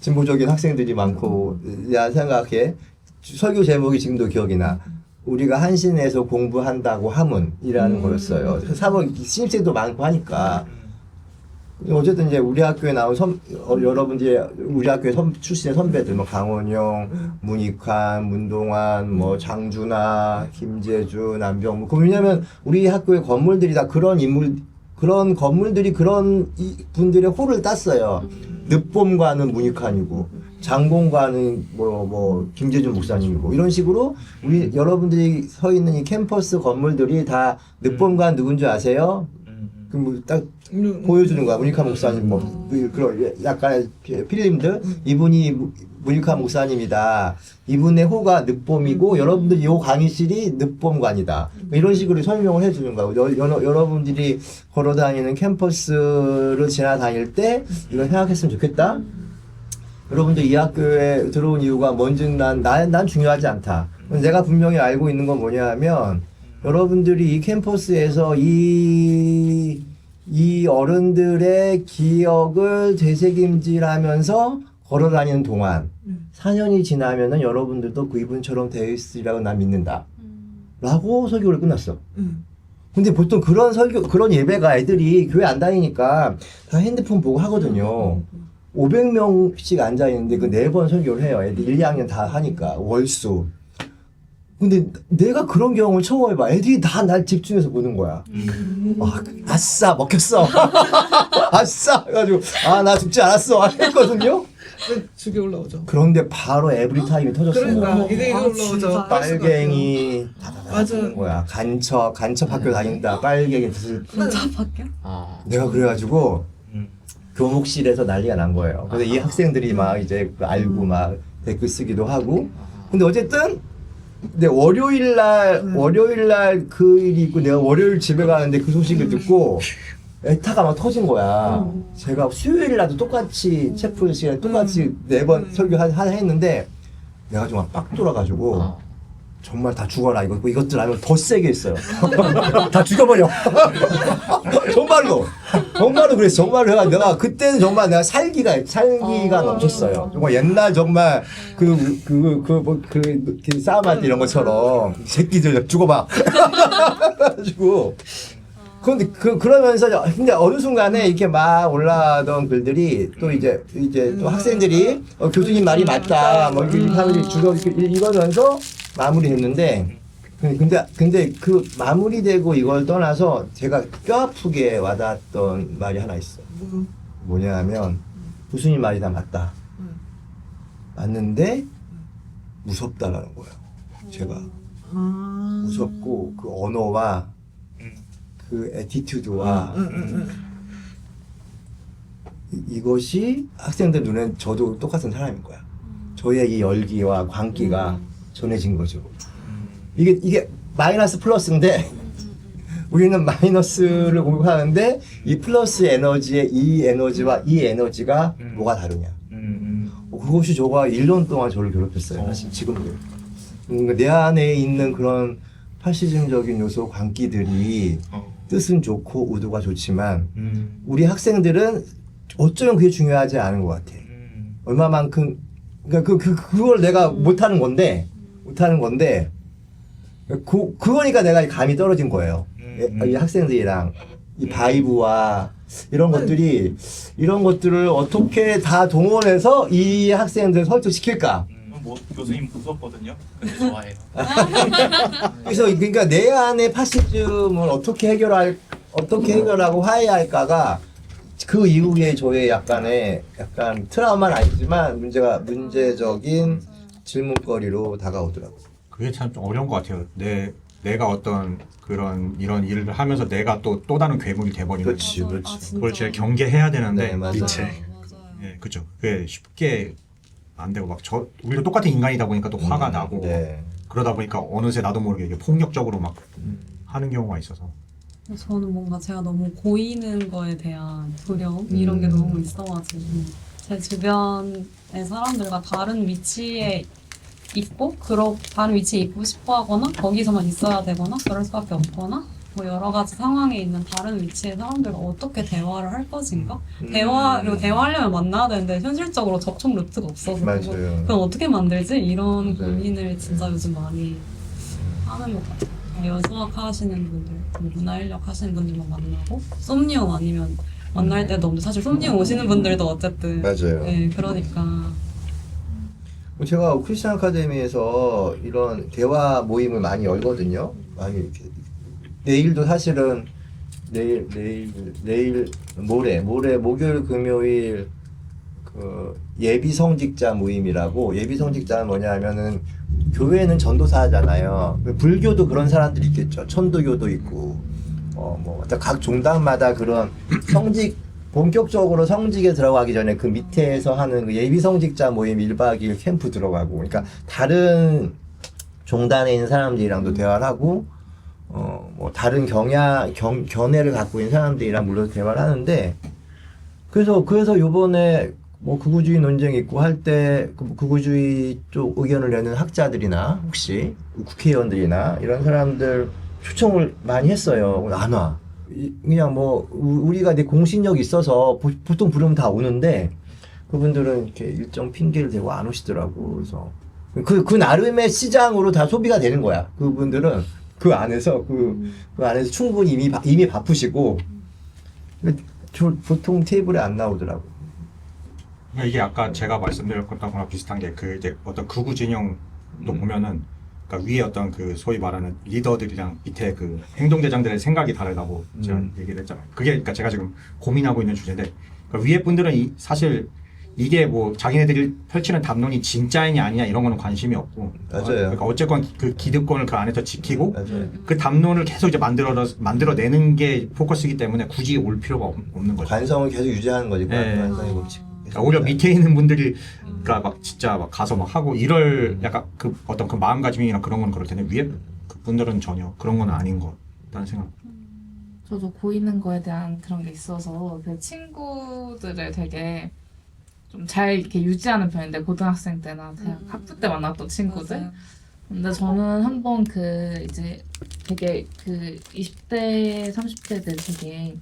진보적인 학생들이 많고 내가 생각해 설교 제목이 지금도 기억이 나. 우리가 한신에서 공부한다고 함은이라는 거였어요. 3월 신입생도 많고 하니까. 어쨌든 이제 우리 학교에 나온 여러분들이 우리 학교에 출신의 선배들 뭐 강원영, 문익환, 문동환, 뭐 장준하, 김재주, 남병무. 왜냐면 우리 학교의 건물들이 다 그런 건물들이 그런 분들의 호를 땄어요. 늦봄과는 문익환이고. 장공과는 김재준 목사님이고 이런 식으로 우리 여러분들이 서 있는 이 캠퍼스 건물들이 다 늦봄과 누군지 아세요? 그 딱 보여주는 거야. 문익환 목사님 그런 약간의 필름들 이분이 문익환 목사님이다. 이분의 호가 늦봄이고 여러분들 이 강의실이 늦봄관이다. 이런 식으로 설명을 해주는 거야. 여러분들이 걸어다니는 캠퍼스를 지나다닐 때 이걸 생각했으면 좋겠다. 여러분들 이 학교에 들어온 이유가 뭔지는 난 중요하지 않다. 내가 분명히 알고 있는 건 뭐냐 하면 여러분들이 이 캠퍼스에서 이 어른들의 기억을 되새김질하면서 걸어다니는 동안 4년이 지나면은 여러분들도 그분처럼 되어 있으리라고 난 믿는다. 라고 설교를 끝났어. 근데 보통 그런 예배가 애들이 교회 안 다니니까 다 핸드폰 보고 하거든요. 500명씩 앉아있는데 그 4번 설교를 해요. 애들 1, 2학년 다 하니까. 월수. 근데 내가 그런 경험을 처음 해봐. 애들이 다 날 집중해서 보는 거야. 아싸, 먹혔어. 아싸! 해가지고, 나 죽지 않았어. 했거든요. 죽이 올라오죠. 그런데 바로 에브리타임이 터졌어요. 그러니까 이게 올라오죠. 빨갱이 맞아. 거야. 간첩 학교 다닌다. 빨갱이 간첩 학교? 내가 그래가지고 교목실에서 난리가 난 거예요. 그래서 이 학생들이 막 이제 알고 막 댓글 쓰기도 하고. 근데 어쨌든 근데 월요일 날 그 일이 있고 내가 월요일 집에 가는데 그 소식을 듣고 애타가 막 터진 거야. 제가 수요일 날도 똑같이 체프 시간에 똑같이 4번 설교 하나 했는데 내가 정말 빡 돌아가지고 정말 다 죽어라 이것들 하면 더 세게 했어요. 다 죽여버려. 정말로 그랬어. 정말로 해가 내가 그때는 정말 내가 살기가 넘쳤어요. 정말 옛날 정말 그 싸움할 때 이런 것처럼 새끼들 죽어봐. 가지고 그런데 그러면서 근데 어느 순간에 이렇게 막 올라가던 글들이 또 이제 또 학생들이 교수님 말이 맞다 뭐 이렇게 사람들이 읽으면서 마무리했는데 근데 그 마무리되고 이걸 떠나서 제가 뼈아프게 와닿았던 말이 하나 있어. 뭐냐 하면 교수님 말이 다 맞다. 맞는데 무섭다라는 거예요. 제가 무섭고 그 언어와 그 애티튜드와 이것이 학생들 눈엔 저도 똑같은 사람인 거야. 저의 이 열기와 광기가 전해진 거죠. 이게 마이너스 플러스인데 우리는 마이너스를 공격하는데 이 플러스 에너지의 이 에너지와 이 에너지가 뭐가 다르냐. 그것이 저가 1년 동안 저를 괴롭혔어요. 사실 지금도. 내 안에 있는 그런 파시즘적인 요소 광기들이 뜻은 좋고 의도가 좋지만 음. 우리 학생들은 어쩌면 그게 중요하지 않은 것 같아. 얼마만큼 그러니까 그걸 내가 못하는 건데 그거니까 내가 감이 떨어진 거예요. 이 학생들이랑 이 바이브와 이런 것들을 어떻게 다 동원해서 이 학생들을 설득시킬까? 뭐 교수님 무섭거든요. 근데 좋아해요. 그래서 그러니까 내 안의 파시즘을 어떻게 해결하고 화해할까가 그 이후에 저의 약간 트라우마는 아니지만 문제적인 질문거리로 다가오더라고요. 그게 참 좀 어려운 것 같아요. 내가 어떤 이런 일을 하면서 내가 또 다른 괴물이 돼버리는 그렇지, 거죠. 그렇지. 그걸 제가 경계해야 되는데 네, 맞아요. 예, 그죠. 그게 쉽게 안 되고 우리도 똑같은 인간이다 보니까 또 화가 나고 네. 그러다 보니까 어느새 나도 모르게 이게 폭력적으로 막 하는 경우가 있어서. 저는 뭔가 제가 너무 고이는 거에 대한 두려움 이런 게 너무 있어가지고 제 주변의 사람들과 다른 위치에 있고 다른 위치에 있고 싶어 하거나 거기서만 있어야 되거나 그럴 수밖에 없거나 뭐 여러 가지 상황에 있는 다른 위치의 사람들과 어떻게 대화를 할 것인가? 그리고 대화하려면 만나야 되는데 현실적으로 접촉 루트가 없어서 맞아요. 그럼 어떻게 만들지? 이런 네. 고민을 진짜 요즘 많이 하는 것 같아요. 여수학 하시는 분들, 문화인력 하시는 분들만 만나고 솜니움 아니면 만날 때도 없는데 사실 솜니움 오시는 분들도 어쨌든 맞아요. 네, 그러니까 제가 크리스천 아카데미에서 이런 대화 모임을 많이 열거든요. 많이 이렇게. 내일도 사실은 모레 목요일 금요일 그 예비 성직자 모임이라고. 예비 성직자는 뭐냐면은 교회는 전도사잖아요. 불교도 그런 사람들이 있겠죠. 천도교도 있고 각 종당마다 그런 본격적으로 성직에 들어가기 전에 그 밑에서 하는 그 예비 성직자 모임 1박 2일 캠프 들어가고, 그러니까 다른 종단에 있는 사람들이랑도 대화를 하고, 다른 견해를 갖고 있는 사람들이랑 물론 대화를 하는데, 그래서 요번에 극우주의 논쟁 있고 할 때 극우주의 쪽 의견을 내는 학자들이나 혹시 국회의원들이나 이런 사람들 초청을 많이 했어요. 안 와. 그냥 우리가 내 공신력이 있어서 보통 부르면 다 오는데 그분들은 이렇게 일정 핑계를 대고 안 오시더라고. 그래서 그 나름의 시장으로 다 소비가 되는 거야. 그분들은 그 안에서 충분히 이미 바쁘시고 보통 테이블에 안 나오더라고. 이게 아까 제가 말씀드렸던 거랑 비슷한 게 이제 어떤 극우 진영도 보면은 그러니까 위에 어떤 소위 말하는 리더들이랑 밑에 행동대장들의 생각이 다르다고 제가 얘기를 했잖아요. 그게 그러니까 제가 지금 고민하고 있는 주제인데, 그러니까 위에 분들은 사실 이게 자기네들이 펼치는 담론이 진짜이냐 아니냐 이런 거는 관심이 없고, 맞아요. 그러니까 어쨌건 기득권을 그 안에서 지키고 맞아요. 그 담론을 계속 이제 만들어내는 게 포커스이기 때문에 굳이 올 필요가 없는 거죠. 관성을 계속 유지하는 거지. 네. 관성의 법칙. 그러니까 오히려 밑에 있는 분들이 진짜 가서 하고 이럴 약간 어떤 마음가짐이나 그런 건 그럴 텐데 위에 분들은 전혀 그런 건 아닌 것 같다는 생각. 저도 고이는 거에 대한 그런 게 있어서 그 친구들을 되게 좀 잘 이렇게 유지하는 편인데, 고등학생 때나 대학 학부 때 만났던 친구들. 맞아요. 근데 저는 한번 이제 되게 20대 30대들 되게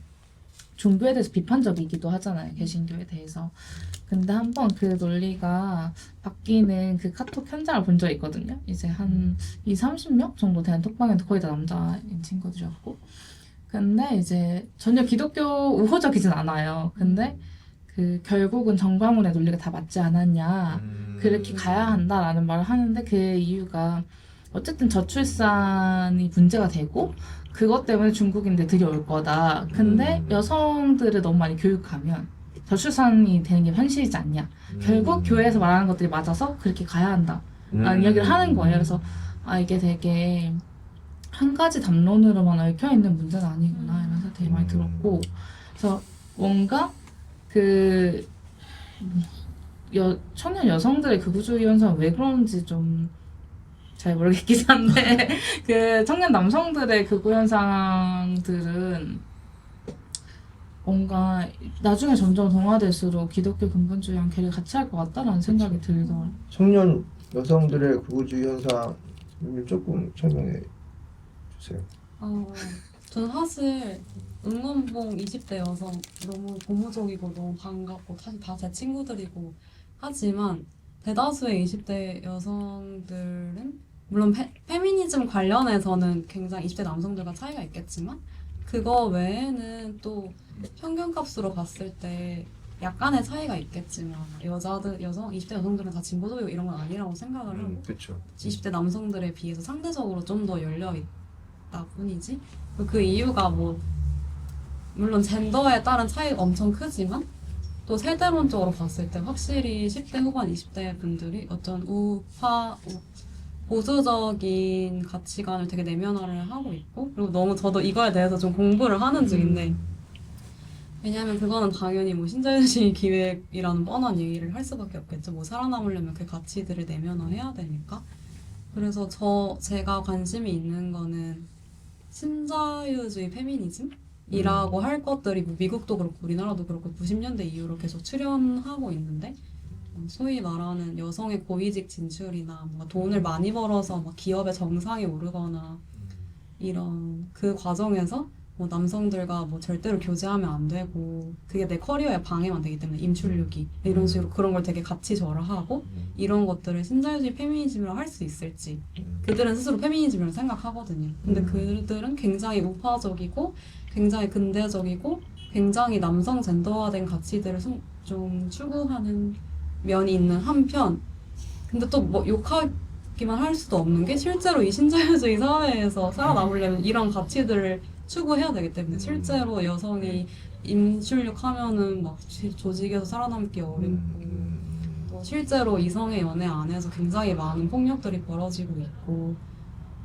종교에 대해서 비판적이기도 하잖아요, 개신교에 대해서. 근데 한번 그 논리가 바뀌는 그 카톡 현장을 본 적이 있거든요. 이제 한 30명 정도 되는 톡방에도 거의 다 남자인 친구들이었고, 근데 이제 전혀 기독교 우호적이진 않아요. 근데 결국은 정과문의 논리가 다 맞지 않았냐, 그렇게 가야 한다라는 말을 하는데, 그 이유가 어쨌든 저출산이 문제가 되고 그것 때문에 중국인들이 올 거다. 근데 여성들을 너무 많이 교육하면 저출산이 되는 게 현실이지 않냐. 결국 교회에서 말하는 것들이 맞아서 그렇게 가야 한다 라는 이야기를 하는 거예요. 그래서 이게 되게 한 가지 담론으로만 얽혀있는 문제는 아니구나 이런 생각이 되게 많이 들었고, 그래서 뭔가 청년 여성들의 극우주의 현상은 왜 그런지 좀 잘 모르겠긴 한데 청년 남성들의 극우 현상들은 뭔가 나중에 점점 동화될수록 기독교 근본주의랑 괴를 같이 할 것 같다라는 생각이 들더라고요. 청년 여성들의 극우주의 현상 조금 설명해. 싶으세요? 저는 사실 응원봉 20대 여성 너무 고무적이고 너무 반갑고 사실 다 제 친구들이고 하지만 대다수의 20대 여성들은 물론 페미니즘 관련해서는 굉장히 20대 남성들과 차이가 있겠지만 그거 외에는 또 평균값으로 봤을 때 약간의 차이가 있겠지만 여자들, 20대 여성들은 다 진보적이고 이런 건 아니라고 생각을 하고 그렇죠. 20대 남성들에 비해서 상대적으로 좀 더 열려있다 뿐이지 그 이유가 뭐 물론 젠더에 따른 차이가 엄청 크지만 또 세대론적으로 봤을 때 확실히 10대 후반 20대 분들이 어떤 보수적인 가치관을 되게 내면화를 하고 있고 그리고 너무 저도 이거에 대해서 좀 공부를 하는 중인데 왜냐하면 그거는 당연히 뭐 신자유주의 기획이라는 뻔한 얘기를 할 수밖에 없겠죠. 뭐 살아남으려면 그 가치들을 내면화해야 되니까. 그래서 제가 관심이 있는 거는 신자유주의 페미니즘이라고 할 것들이 뭐 미국도 그렇고 우리나라도 그렇고 90년대 이후로 계속 출현하고 있는데 소위 말하는 여성의 고위직 진출이나 뭔가 돈을 많이 벌어서 막 기업의 정상에 오르거나 이런 그 과정에서 뭐 남성들과 뭐 절대로 교제하면 안 되고 그게 내 커리어에 방해만 되기 때문에 임출력이 이런 식으로 그런 걸 되게 가치절하하고 이런 것들을 신자유주의 페미니즘이라고 할 수 있을지 그들은 스스로 페미니즘이라고 생각하거든요. 근데 그들은 굉장히 우파적이고 굉장히 근대적이고 굉장히 남성 젠더화된 가치들을 좀 추구하는 면이 있는 한편 근데 또 뭐 욕하기만 할 수도 없는 게 실제로 이 신자유주의 사회에서 살아남으려면 이런 가치들을 추구해야 되기 때문에 실제로 여성이 임출력하면은 막 조직에서 살아남기 어렵고 또 실제로 이성의 연애 안에서 굉장히 많은 폭력들이 벌어지고 있고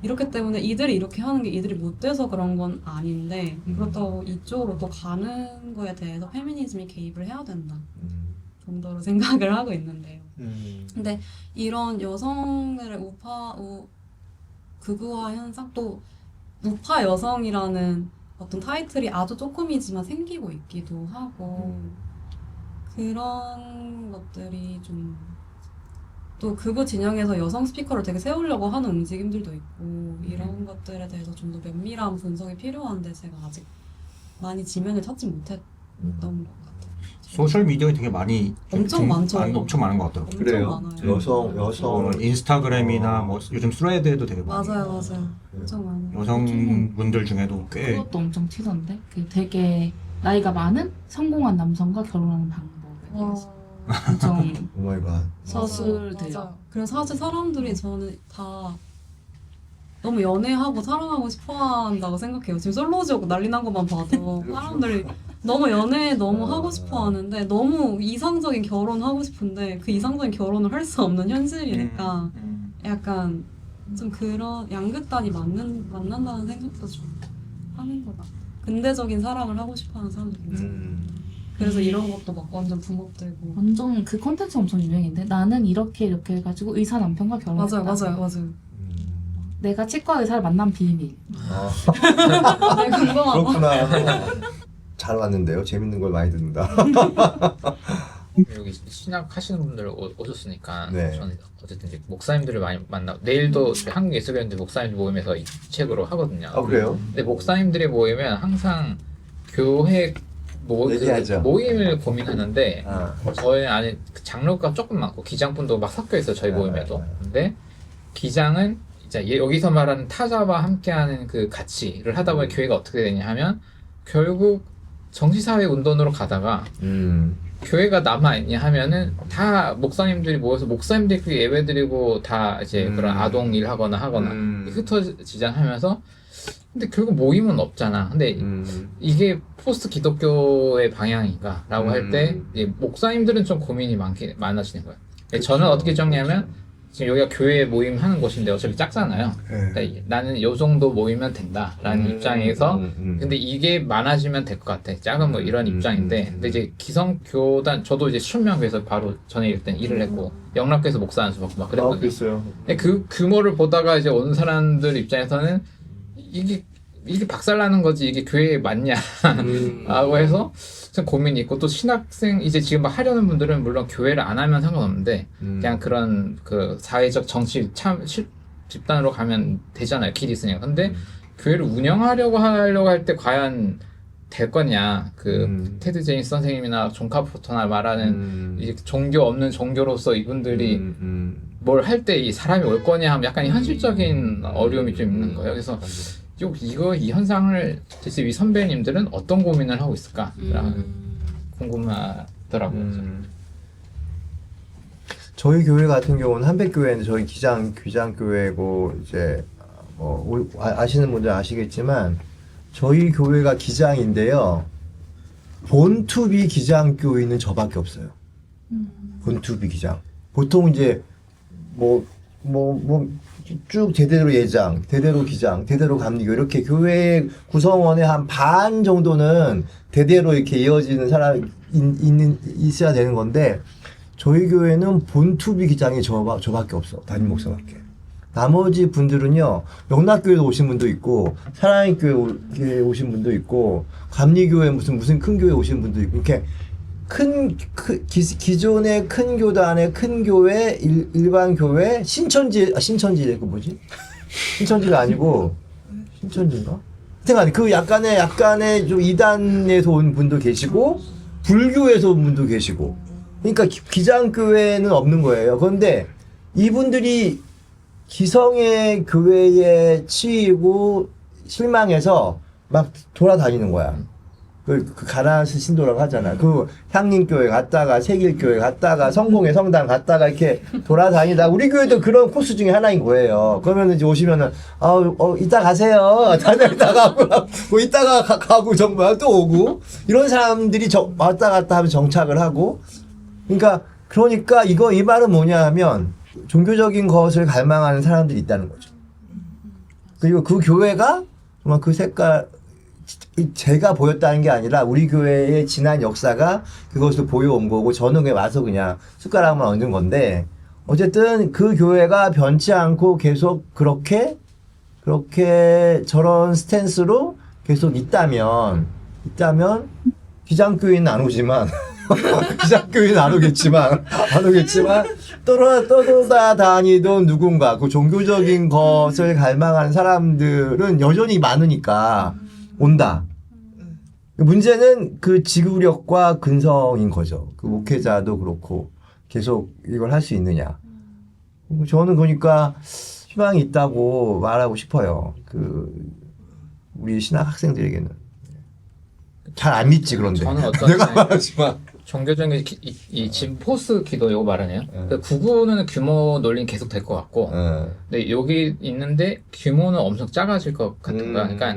이렇기 때문에 이들이 이렇게 하는 게 이들이 못돼서 그런 건 아닌데 그렇다고 이쪽으로 또 가는 거에 대해서 페미니즘이 개입을 해야 된다 정도로 생각을 하고 있는데요. 근데 이런 여성들의 극우화 현상 또 우파 여성이라는 어떤 타이틀이 아주 조금이지만 생기고 있기도 하고 그런 것들이 좀 또 극우 진영에서 여성 스피커를 되게 세우려고 하는 움직임들도 있고 이런 것들에 대해서 좀 더 면밀한 분석이 필요한데 제가 아직 많이 지면을 찾지 못했던 것 같아요. 소셜 미디어에 되게 많이 엄청 많죠. 엄청 많은 것 같더라고요. 그래요. 많아요. 여성 인스타그램이나 뭐 요즘 스레드에도 되게 많이 맞아요. 엄청 많아요. 여성분들 중에도 꽤 그것도 엄청 튀던데 그 되게 나이가 많은 성공한 남성과 결혼하는 방법에 대해서 엄청 오마이갓. 서술돼요. 맞아요. 그래서 사실 사람들이 저는 다 너무 연애하고 사랑하고 싶어한다고 생각해요. 지금 솔로지고 난리 난 것만 봐도 사람들이 너무 연애 너무 하고 싶어하는데 너무 이상적인 결혼하고 싶은데 그 이상적인 결혼을 할 수 없는 현실이니까 약간 좀 그런 양극단이 만난다는 생각도 좀 하는 것 같아요. 근대적인 사랑을 하고 싶어하는 사람들 굉장히 그래서 이런 것도 막 완전 붕업되고 완전 그 콘텐츠 엄청 유명인데 나는 이렇게 해가지고 의사 남편과 결혼했다. 맞아요. 내가 치과 의사를 만난 비밀. 되게 궁금하다. 그렇구나. 잘 왔는데요. 재밌는 걸 많이 듣는다. 여기 신학 하시는 분들 오셨으니까 네. 저는 어쨌든 이제 목사님들을 많이 만나고 내일도 한국 예수교회인데 목사님들 모임에서 이 책으로 하거든요. 아 그래요? 근데 목사님들이 모이면 항상 교회 얘기하죠. 모임을 고민하는데 아. 저희 안에 그 장로가 조금 많고 기장분도 막 섞여 있어요. 저희 모임에도. 네. 근데 기장은 이제 여기서 말하는 타자와 함께하는 그 가치를 하다 보니 교회가 어떻게 되냐 하면 결국 정치사회 운동으로 가다가 교회가 남아있냐 하면은 다 목사님들이 모여서 목사님들이 그 예배드리고 다 이제 그런 아동 일 하거나 흩어지자 하면서 근데 결국 모임은 없잖아. 근데 이게 포스트 기독교의 방향인가 라고 할 때 목사님들은 좀 고민이 많아지는 거예요. 저는 어떻게 정리하면 지금 여기가 교회 모임 하는 곳인데 어차피 작잖아요. 그러니까 나는 요 정도 모이면 된다라는 입장에서 근데 이게 많아지면 될 것 같아. 작은 뭐 이런 입장인데 근데 이제 기성교단 저도 이제 순명교에서 바로 전에 일단 일을 했고 영락교에서 목사 안수 받고 막 그랬거든요. 그랬어요. 근데 그 규모를 보다가 이제 온 사람들 입장에서는 이게 박살나는 거지 이게 교회에 맞냐 라고 해서 좀 고민이 있고 또 신학생 이제 지금 막 하려는 분들은 물론 교회를 안 하면 상관없는데 그냥 그런 그 사회적 정치 집단으로 가면 되잖아요. 길이 있으니까. 근데 교회를 운영하려고 할 때 과연 될 거냐. 그 테드 제임스 선생님이나 존 카포터나 말하는 이제 종교 없는 종교로서 이분들이 뭘 할 때 이 사람이 올 거냐 하면 약간 현실적인 어려움이 좀 있는 거예요. 그래서 이 현상을 대체 이 선배님들은 어떤 고민을 하고 있을까? 궁금하더라고요. 저희 교회 같은 경우는 한백교회는 저희 기장교회고 이제 아시는 분들 아시겠지만 저희 교회가 기장인데요. 본투비 기장교회는 저밖에 없어요. 본투비 기장. 보통 이제 쭉 대대로 예장, 대대로 기장, 대대로 감리교 이렇게 교회 구성원의 한 반 정도는 대대로 이렇게 이어지는 사람이 있어야 되는 건데 저희 교회는 본투비 기장이 저밖에 없어. 담임 목사밖에. 나머지 분들은요, 영락교회에 오신 분도 있고, 사랑의 교회에 오신 분도 있고, 감리교회 무슨 큰 교회에 오신 분도 있고, 이렇게 기존의 큰 교단의 큰 교회, 일반 교회, 신천지가 아니고, 신천지인가? 하여튼 그 약간의 좀 이단에서 온 분도 계시고, 불교에서 온 분도 계시고, 그러니까 기장교회는 없는 거예요. 그런데 이분들이 기성의 교회에 치이고 실망해서 막 돌아다니는 거야. 그 가나안 신도라고 하잖아. 그 향림교회 갔다가 세길교회 갔다가 성공의 성당 갔다가 이렇게 돌아다니다. 우리 교회도 그런 코스 중에 하나인 거예요. 그러면 이제 오시면은 이따 가세요. 다녔다가 뭐 이따가 가고 정말 또 오고 이런 사람들이 왔다 갔다 하면 정착을 하고. 그러니까 이 말은 뭐냐 하면 종교적인 것을 갈망하는 사람들이 있다는 거죠. 그리고 그 교회가 정말 그 색깔 제가 보였다는 게 아니라 우리 교회의 지난 역사가 그것을 보여온 거고 저는 그냥 와서 그냥 숟가락만 얹은 건데 어쨌든 그 교회가 변치 않고 계속 그렇게 저런 스탠스로 계속 있다면 기장교회는 안 오지만 기장교회는 안 오겠지만 떠돌아다니던 누군가 그 종교적인 것을 갈망하는 사람들은 여전히 많으니까 온다. 문제는 그 지구력과 근성인 거죠. 그 목회자도 그렇고 계속 이걸 할 수 있느냐. 저는 그러니까 희망이 있다고 말하고 싶어요. 우리 신학 학생들에게는. 잘 안 믿지 그런데. 저는 내가 말하지만. 종교적인 이 진포스 기도 이거 말하네요. 구구는 규모 논리는 계속 될 것 같고, 근데 여기 있는데 규모는 엄청 작아질 것 같은 거야. 그러니까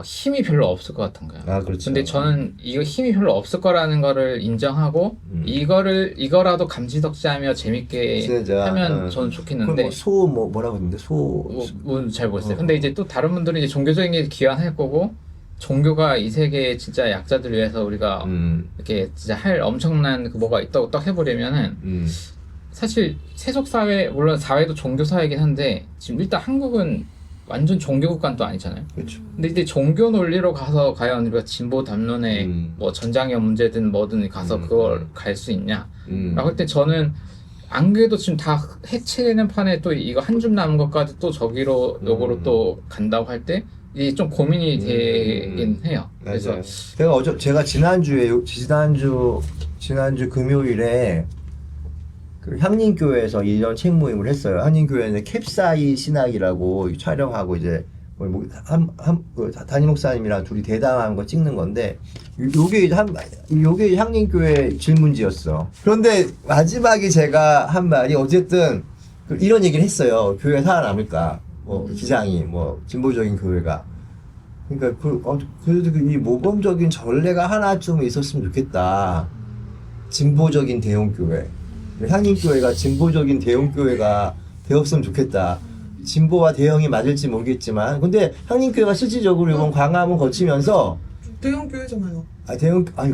힘이 별로 없을 것 같은 거야. 그렇죠. 근데 저는 이거 힘이 별로 없을 거라는 거를 인정하고 이거라도 감지덕지하며 재밌게 진짜, 하면 저는 좋겠는데. 뭐라고 했는데 잘 모르겠어요. 근데 이제 또 다른 분들은 이제 종교적인 게 귀환할 거고. 종교가 이 세계의 진짜 약자들 위해서 우리가 이렇게 진짜 할 엄청난 뭐가 있다고 딱 해버리면은 사실 세속 사회 물론 사회도 종교 사회이긴 한데 지금 일단 한국은 완전 종교 국가는 또 아니잖아요. 그렇죠. 근데 이제 종교 논리로 가서 과연 우리가 진보 담론에 뭐 전장의 문제든 뭐든 가서 그걸 갈 수 있냐? 라고 할 때 저는 안 그래도 지금 다 해체되는 판에 또 이거 한 줌 남은 것까지 또 저기로 요거로 또 간다고 할 때 이게 좀 고민이 되긴 해요. 그래서 제가 지난주 금요일에 그 향림교회에서 이런 책 모임을 했어요. 향림교회는 캡사이 신학이라고 촬영하고 이제 담임 목사님이랑 둘이 대담한 거 찍는 건데 요게 향림교회 질문지였어. 그런데 마지막에 제가 한 말이 어쨌든 이런 얘기를 했어요. 교회가 살아남을까? 기장이 진보적인 교회가 그러니까 그래도 이 모범적인 전례가 하나쯤 있었으면 좋겠다. 진보적인 대형교회 향림교회가 진보적인 대형교회가 되었으면 좋겠다. 진보와 대형이 맞을지 모르겠지만 근데 향림교회가 실질적으로 이번 광화문 거치면서 대형 교회잖아요.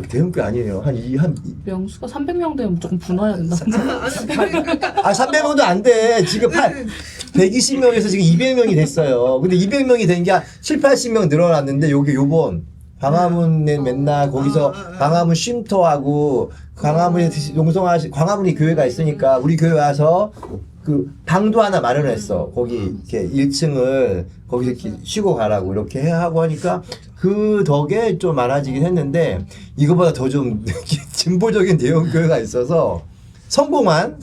대형교회 아니에요. 명수가 300명 되면 무조건 분화해야 된다. 300명도 안 돼. 지금 120명에서 지금 200명이 됐어요. 근데 200명이 된 게 7, 80명 늘어났는데 요번 광화문에 맨날 거기서 광화문 쉼터하고 광화문에 광화문이 교회가 있으니까 우리 교회 와서 그 방도 하나 마련했어. 거기 이렇게 1층을 거기서 쉬고 가라고 이렇게 해야 하고 하니까 그 덕에 좀 많아지긴 했는데 이거보다 더 좀 진보적인 대형교회가 있어서 성공한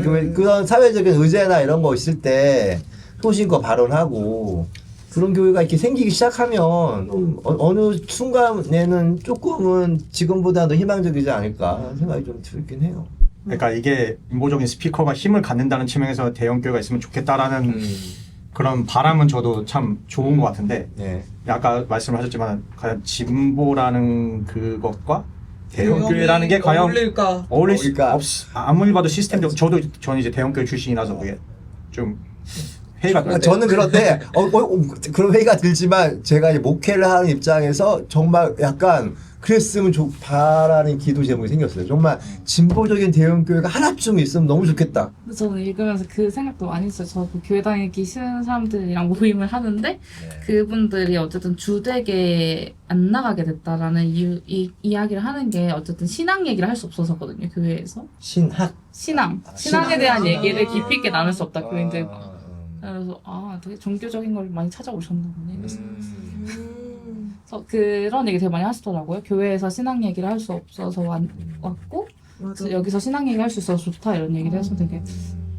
교회 그런 사회적인 의제나 이런 거 있을 때 소신껏 발언하고 그런 교회가 이렇게 생기기 시작하면 어느 순간에는 조금은 지금보다 더 희망적이지 않을까 생각이 좀 들긴 해요. 그러니까 이게 인보적인 스피커가 힘을 갖는다는 측면에서 대형 교회가 있으면 좋겠다라는 그런 바람은 저도 참 좋은 것 같은데 네. 아까 말씀하셨지만 과연 진보라는 그것과 대형 교회라는 게 과연 어울릴까? 어울릴 수 어울릴까? 아무리 봐도 시스템적 저는 이제 대형 교회 출신이라서 그게 좀 회의가 들어요. 저는 그런데 그런 회의가 들지만 제가 이제 목회를 하는 입장에서 정말 약간 그랬으면 바라는 기도 제목이 생겼어요. 정말 진보적인 대형교회가 하나쯤 있으면 너무 좋겠다. 저는 읽으면서 그 생각도 많이 했어요. 저도 교회 다니기 싫은 사람들이랑 모임을 하는데 그분들이 어쨌든 주되게 안 나가게 됐다라는 이야기를 하는 게 어쨌든 신앙 얘기를 할 수 없어서거든요. 교회에서. 신앙에 대한 얘기를 깊이 있게 나눌 수 없다. 교인들과. 그래서 되게 종교적인 걸 많이 찾아오셨나 보네. 그래서 그런 얘기 되게 많이 하시더라고요. 교회에서 신앙 얘기를 할 수 없어서 왔고 그래서 여기서 신앙 얘기 할 수 있어서 좋다 이런 얘기를 해서 되게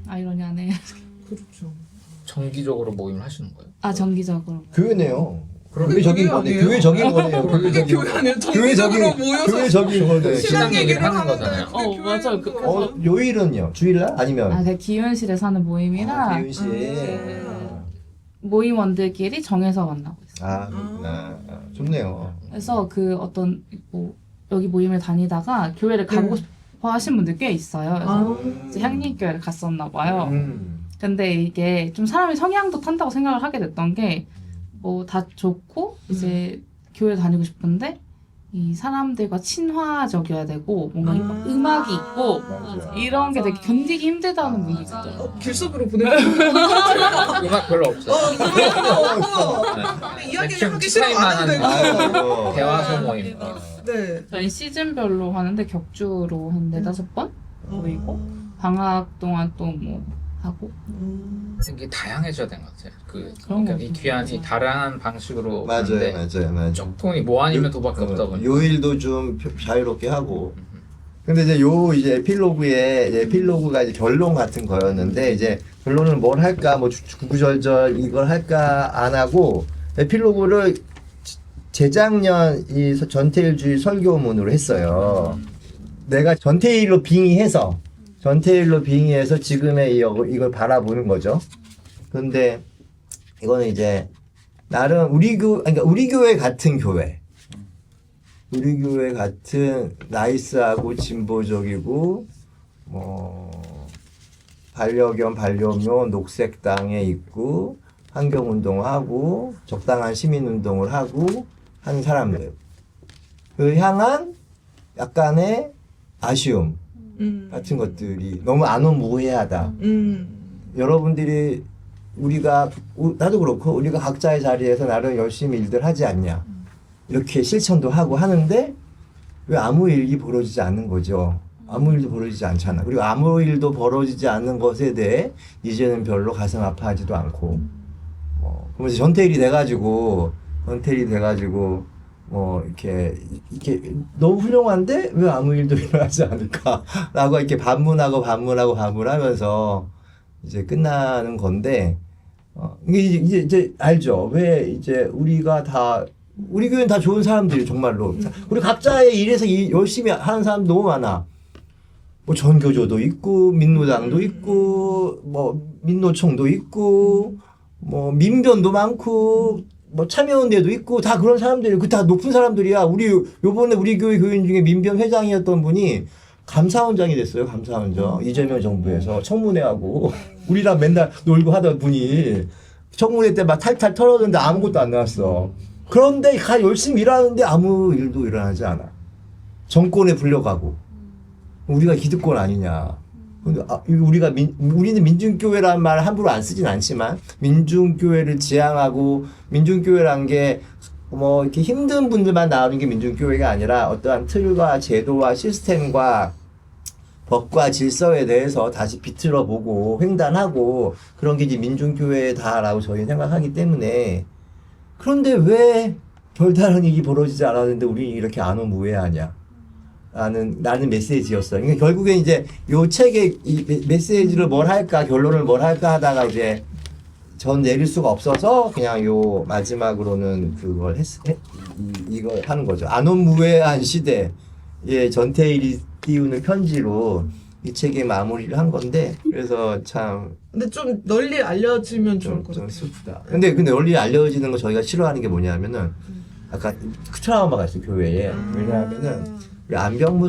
아이러니하네. 그렇죠. 정기적으로 모임을 하시는 거예요? 정기적으로. 교회네요. 그럼 교회적인 거네. 교회적인 거네요. 그게 교회 아니에요? 정기적으로 모여서 교회적인 거네. 신앙 얘기를 하는 하는데 거잖아요. 그게 맞아요. 교회니까. 요일은요? 주일날 아니면? 그 기윤실에 사는 모임이라 기윤실. 모임원들끼리 정해서 만나고 있어요. 그렇구나. 좋네요. 그래서 여기 모임을 다니다가 교회를 가보고 싶어 하신 분들 꽤 있어요. 그래서 이제 향림교회를 갔었나 봐요. 근데 이게 좀 사람이 성향도 탄다고 생각을 하게 됐던 게 다 좋고 이제 교회 다니고 싶은데 이 사람들과 친화적이어야 되고 뭔가 음악이 있고 이런 게 되게 견디기 힘들다는 분들이 있더라고요. 길석으로 보내는 음악 별로 없어요. 이야기를 하기 싫어 안 해도 되고. 대화 소모임. 네. 저희 시즌별로 하는데 격주로 한 4-5번 모이고 방학 동안 또 하고 이게 다양해져야 되는 것 같아요. 그런 그러니까 거 이 귀한이 다양한 방식으로 맞아요. 가는데 조금이 뭐 아니면 도밖에 없다 보니까 요일도 좀 자유롭게 하고. 근데 이제 이제 에필로그가 이제 결론 같은 거였는데 이제 결론을 뭘 할까 구구절절 이걸 할까 안 하고 에필로그를 재작년 이 전태일주의 설교문으로 했어요. 내가 전태일로 빙의해서 지금의 이걸 바라보는 거죠. 그런데 이거는 이제 나름 우리 교회 같은 교회. 우리 교회 같은 나이스하고 진보적이고 반려견 반려묘 녹색당에 있고 환경운동하고 적당한 시민운동을 하고 하는 사람들 그 향한 약간의 아쉬움 같은 것들이 너무 안오무해하다. 여러분들이 나도 그렇고 우리가 각자의 자리에서 나름 열심히 일들 하지 않냐 이렇게 실천도 하고 하는데 왜 아무 일이 벌어지지 않는 거죠. 아무 일도 벌어지지 않잖아. 그리고 아무 일도 벌어지지 않는 것에 대해 이제는 별로 가슴 아파하지도 않고 그러면서 전태일이 돼가지고 이렇게 너무 훌륭한데 왜 아무 일도 일어나지 않을까라고 이렇게 반문하면서 이제 끝나는 건데 이게 이제 알죠. 왜 이제 우리 교회는 다 좋은 사람들이 정말로 우리 각자의 일에서 열심히 하는 사람 너무 많아. 전교조도 있고 민노당도 있고 민노총도 있고 민변도 많고 참여연대도 있고 다 그런 사람들이 다 높은 사람들이야. 요번에 우리 교회 교인 중에 민변 회장이었던 분이 감사원장이 됐어요. 감사원장. 이재명 정부에서 청문회하고 우리랑 맨날 놀고 하던 분이 청문회 때 막 탈탈 털었는데 아무것도 안 나왔어. 그런데 열심히 일하는데 아무 일도 일어나지 않아. 정권에 불려가고 우리가 기득권 아니냐. 근데 우리는 민중교회라는 말을 함부로 안 쓰진 않지만 민중교회를 지향하고 민중교회란 게 이렇게 힘든 분들만 나오는 게 민중교회가 아니라 어떠한 틀과 제도와 시스템과 법과 질서에 대해서 다시 비틀어 보고 횡단하고 그런 게 이제 민중교회다라고 저희는 생각하기 때문에 그런데 왜 별다른 일이 벌어지지 않았는데 우리 이렇게 안오무해하냐 나는 메시지였어요. 그러니까 결국에 이제 요 책의 이 메시지를 뭘 할까 결론을 뭘 할까 하다가 이제 전 내릴 수가 없어서 그냥 요 마지막으로는 그걸 이걸 하는 거죠. 안오무해한 시대에 전태일이 띄우는 편지로 이 책의 마무리를 한 건데 그래서 참 근데 좀 널리 알려지면 좋을 것 좀 같아요. 슬프다. 근데 널리 알려지는 거 저희가 싫어하는 게 뭐냐면은 아까 트라우마가 있어 교회에. 왜냐하면은 우리 안병무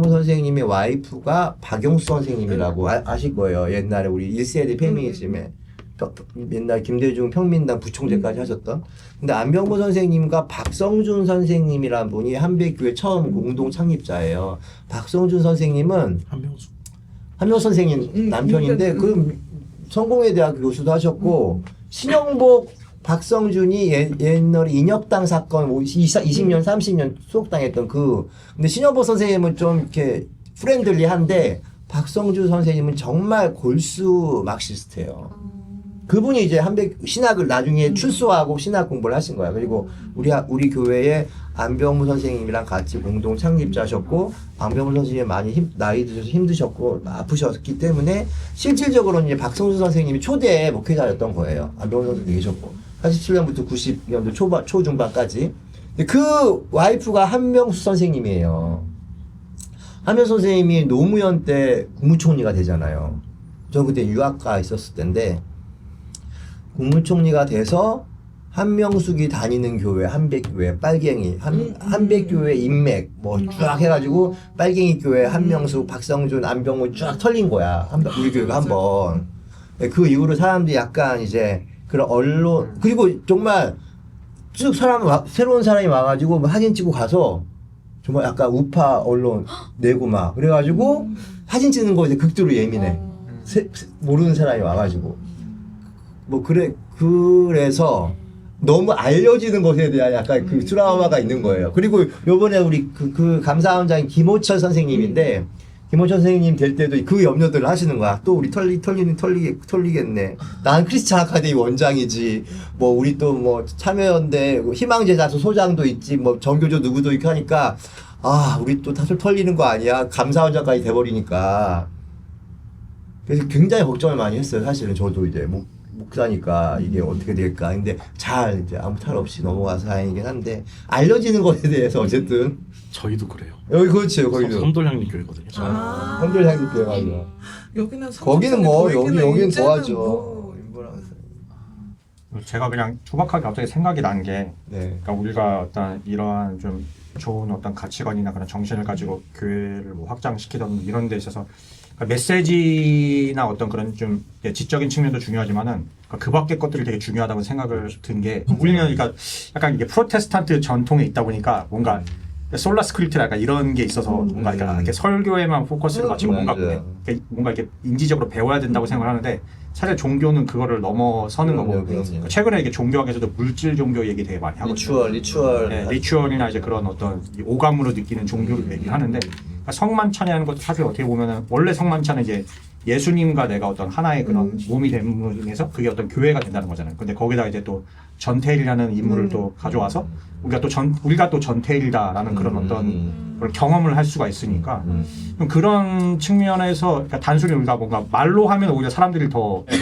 선생님의 와이프가 박용수 선생님이라고 아실 거예요. 옛날에 우리 1세대 페미니즘에 옛날 김대중 평민당 부총재까지 하셨던. 근데 안병무 선생님과 박성준 선생님이란 분이 한백교회 처음 공동 창립자예요. 박성준 선생님은 한명수 선생님 남편인데 그 성공회대학교 교수도 하셨고 신영복 박성준이 옛날에 인혁당 사건 20년 30년 수옥당했던 근데 신영복 선생님은 좀 이렇게 프렌들리한데 박성준 선생님은 정말 골수 막시스트예요. 그분이 이제 신학을 나중에 출소하고 신학 공부를 하신 거야. 그리고 우리 교회에 안병무 선생님이랑 같이 공동 창립자셨고 안병무 선생님이 많이 나이 드셔서 힘드셨고 아프셨기 때문에 실질적으로는 이제 박성준 선생님이 초대 목회자였던 거예요. 안병무 선생님이 계셨고 87년부터 90년도 초중반까지. 근데 그 와이프가 한명수 선생님이에요. 한명수 선생님이 노무현 때 국무총리가 되잖아요. 저 그때 유학가 있었을 때인데 국무총리가 돼서 한명숙이 다니는 교회 한백교회 빨갱이 한백교회 인맥 뭐 쫙 해가지고 빨갱이 교회 한명숙 박성준 안병무 쫙 털린 거야. 우리 교회가 한번. 그 이후로 사람들이 약간 이제 그런 언론 그리고 정말 쭉 새로운 사람이 와가지고 사진 찍고 가서 정말 약간 우파 언론 내고 막 그래가지고 사진 찍는 거에 극도로 예민해. 모르는 사람이 와가지고 뭐 그래서 너무 알려지는 것에 대한 약간 그 트라우마가 있는 거예요. 그리고 요번에 우리 그 감사원장이 김호철 선생님인데 김호철 선생님 될 때도 그 염려들을 하시는 거야. 또 우리 털리겠네. 난 크리스찬 아카데미 원장이지. 뭐 우리 또 뭐 참여연대 희망제자소 소장도 있지. 뭐 정교조 누구도 있고 하니까 우리 또 다들 털리는 거 아니야. 감사원장까지 돼버리니까. 그래서 굉장히 걱정을 많이 했어요. 사실은 저도 이제 목사니까 이게 어떻게 될까. 근데 잘 이제 아무 탈 없이 넘어가서 다행이긴 한데 알려지는 것에 대해서 어쨌든 저희도 그래요. 여기 그렇죠. 거기도 섬돌향리 교회거든요. 섬돌향리 교회 맞아. 여기는 거기는 뭐 여기는 이제는 더하죠. 뭐 제가 그냥 투박하게 갑자기 생각이 난 게 네. 그러니까 우리가 어떤 이러한 좀 좋은 어떤 가치관이나 그런 정신을 가지고 교회를 뭐 확장시키던 이런 데 있어서 그러니까 메시지나 어떤 그런 좀 지적인 측면도 중요하지만은 그 밖의 것들이 되게 중요하다고 생각을 든 게 우리는 그러니까 약간 이게 프로테스탄트 전통에 있다 보니까 뭔가 솔라 스크립트라 약간 이런 게 있어서 뭔가 이렇게 설교에만 포커스를 맞추고 뭔가 이렇게 인지적으로 배워야 된다고 생각을 하는데 사실 종교는 그거를 넘어서는 거고 최근에 이게 종교학에서도 물질 종교 얘기 되게 많이 하거든요. 리추얼. 네, 리추얼이나 이제 그런 어떤 오감으로 느끼는 종교를 얘기하는데 그러니까 성만찬이라는 것도 사실 어떻게 보면은 원래 성만찬은 이제 예수님과 내가 어떤 하나의 그런 몸이 되면서 그게 어떤 교회가 된다는 거잖아요. 근데 거기다 이제 또 전태일이라는 인물을 또 가져와서 우리가 또 전태일이다라는 그런 어떤 그걸 경험을 할 수가 있으니까 그런 측면에서 그러니까 단순히 우리가 뭔가 말로 하면 오히려 사람들이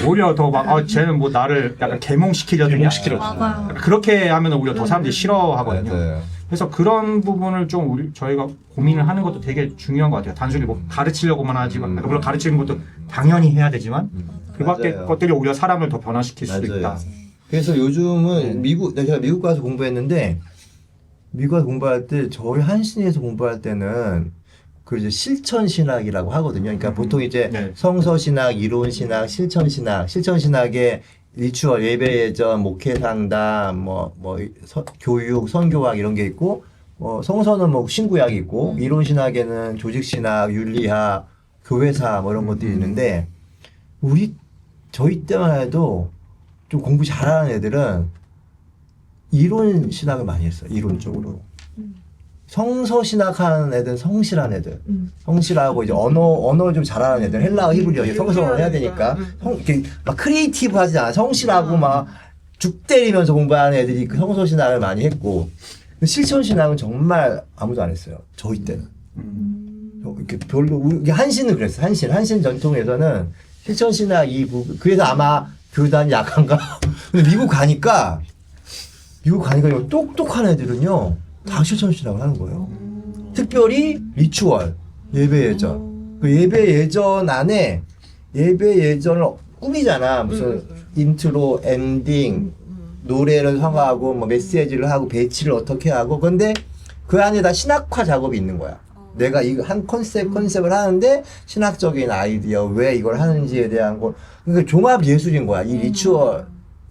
오히려 더 막 쟤는 뭐 나를 약간 계몽시키려고 맞아요. 그렇게 하면 오히려 더 사람들이 싫어하거든요. 맞아요. 그래서 그런 부분을 좀 저희가 고민을 하는 것도 되게 중요한 것 같아요. 단순히 뭐 가르치려고만 하지만 물론 가르치는 것도 당연히 해야 되지만 그 밖의 맞아요. 것들이 오히려 사람을 더 변화시킬 수도 맞아요. 있다. 그래서 요즘은 제가 미국 가서 공부했는데 미국 가서 공부할 때 저희 한신에서 공부할 때는 그 이제 실천 신학이라고 하거든요. 그러니까 보통 이제 네. 성서 신학, 이론 신학, 실천 신학의 리추얼, 예배 예전, 목회 상담, 교육, 선교학 이런 게 있고, 성서는 뭐 신구약이 있고, 이론 신학에는 조직 신학, 윤리학, 교회사 뭐 이런 것들이 있는데, 저희 때만 해도 좀 공부 잘하는 애들은 이론 신학을 많이 했어요. 이론적으로. 성서신학하는 애들 성실한 애들, 성실하고 이제 언어 좀 잘하는 애들, 헬라어, 히브리어 이제 성서를 해야 되니까 이렇게 막 크리에이티브하지 않아, 성실하고 막 죽 때리면서 공부하는 애들이 그 성서신학을 많이 했고, 실천신학은 정말 아무도 안 했어요. 저희 때는. 이렇게 별로 우리 한신은 그랬어. 한신 전통에서는 실천신학 그래서 아마 교단이 약한가. 근데 미국 가니까 이거 똑똑한 애들은요 다 실천신학을 하는 거예요. 특별히 리추얼 예배 예전. 그 예배 예전 안에 예배 예전을 꾸미잖아. 무슨 인트로, 엔딩, 노래를 성하고 뭐 메시지를 하고 배치를 어떻게 하고. 근데 그 안에다 신학화 작업이 있는 거야. 내가 이 한 컨셉을 하는데 신학적인 아이디어, 왜 이걸 하는지에 대한 거. 그러니까 종합 예술인 거야. 이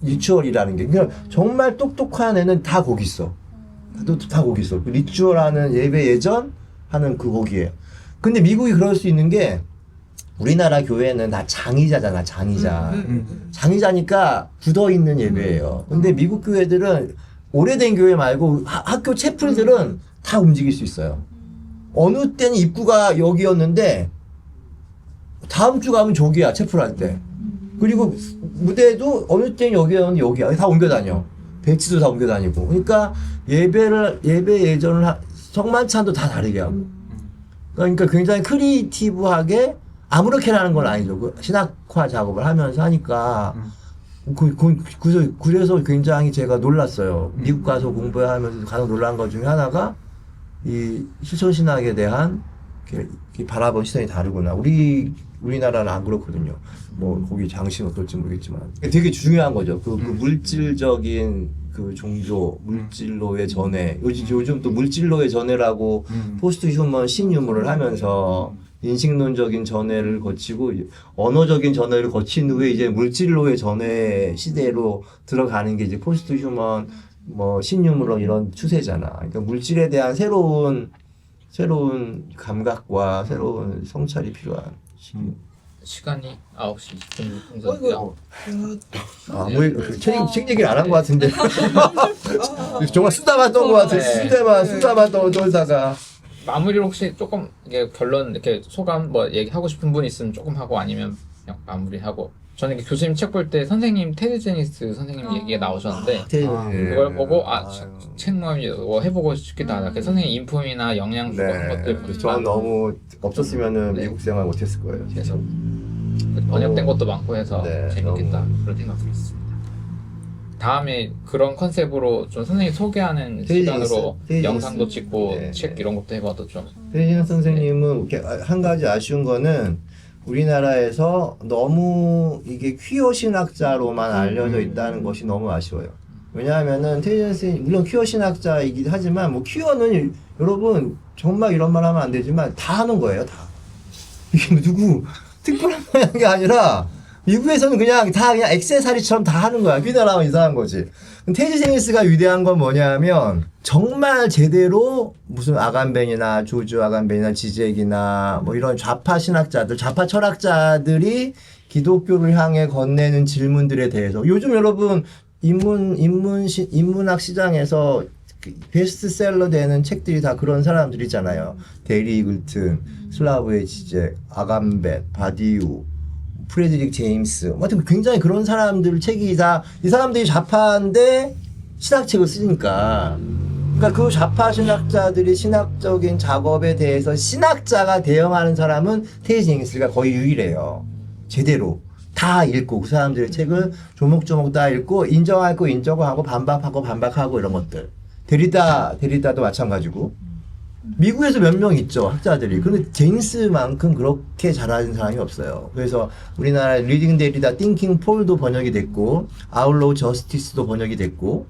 리추얼이라는 게. 그러니까 정말 똑똑한 애는 다 거기 있어. 다 거기 있어. 그 리추얼하는 예배 예전 하는 그 거기에. 근데 미국이 그럴 수 있는 게 우리나라 교회는 다 장의자잖아, 장의자. 장의자니까 굳어 있는 예배예요. 근데 미국 교회들은 오래된 교회 말고 학교 채플들은 다 움직일 수 있어요. 어느 때는 입구가 여기였는데 다음 주 가면 저기야, 채플할 때. 그리고 무대도 어느 때는 여기였는데 여기야. 다 옮겨 다녀. 배치도 다 옮겨 다니고. 그러니까 예배 예전을 성만찬도 다 다르게 하고. 그러니까 굉장히 크리에이티브하게 아무렇게나 하는 건 아니죠. 그 신학화 작업을 하면서 하니까. 그래서 굉장히 제가 놀랐어요. 미국 가서 공부하면서 가장 놀란 것 중에 하나가 이 실천신학에 대한 이렇게 바라본 시선이 다르구나. 우리나라는 안 그렇거든요. 뭐 거기 장신 어떨지 모르겠지만 되게 중요한 거죠. 그 물질적인 그 종교, 물질로의 전해. 요즘 또 물질로의 전해라고 포스트 휴먼 신유물을 하면서 인식론적인 전해를 거치고 언어적인 전해를 거친 후에 이제 물질로의 전해 시대로 들어가는 게 이제 포스트 휴먼 뭐 신유물론 이런 추세잖아. 그러니까 물질에 대한 새로운 감각과 새로운 성찰이 필요한 시기. 시간이 9시 20분 정도고요. 책 얘기를 안 한 것 같은데. 정말 수다만 떤 것 같아. 수다만 떨다가. 마무리로 혹시 조금 이게 결론 이렇게 소감 뭐 얘기하고 싶은 분 있으면 조금 하고 아니면 그냥 마무리하고. 저는 이게 교수님 책 볼 때 선생님 테드 제니스 선생님 얘기가 나오셨는데 그걸 보고 책 뭐 해보고 싶기도 하다. 그래서 선생님 인품이나 영양소 그런 것들 보니까 저는 너무 없었으면은 미국 생활 못했을 거예요. 그래서 번역된 것도 많고 해서 재밌겠다 너무. 그런 생각도 있습니다. 다음에 그런 컨셉으로 좀 선생님 소개하는 시간으로 영상도 찍고 책 이런 것도 해봐도 좀. 테드 선생님은 한 가지 아쉬운 거는 우리나라에서 너무 이게 퀴어 신학자로만 알려져 있다는 것이 너무 아쉬워요. 왜냐하면은 테드 선생님 물론 퀴어 신학자이긴 하지만 뭐 퀴어는 여러분 정말 이런 말 하면 안 되지만 다 하는 거예요. 다. 이게 누구 특별한 게 아니라 미국에서는 그냥 액세서리처럼 다 하는 거야. 우리나라만 이상한 거지. 테드 제니스가 위대한 건 뭐냐면 정말 제대로 무슨 아간벤이나 조지 아간벤이나 지젝이나 뭐 이런 좌파 신학자들, 좌파 철학자들이 기독교를 향해 건네는 질문들에 대해서 요즘 여러분 인문학 시장에서 베스트셀러 되는 책들이 다 그런 사람들이잖아요. 데리 이글튼, 슬라브의 지젝, 아간벤, 바디우, 프레드릭 제임스, 하여튼 굉장히 그런 사람들 책이 다 이 사람들이 좌파인데 신학책을 쓰니까. 그러니까 그 좌파 신학자들이 신학적인 작업에 대해서 신학자가 대응하는 사람은 테드 제니스가 거의 유일해요. 제대로 다 읽고 그 사람들의 책을 조목조목 다 읽고 인정할 거 인정하고 반박하고 이런 것들. 데리다도 마찬가지고. 미국에서 몇 명 있죠, 학자들이. 그런데 제임스만큼 그렇게 잘하는 사람이 없어요. 그래서 우리나라 리딩 데리다, 띵킹 폴도 번역이 됐고, 아울로우 저스티스도 번역이 됐고,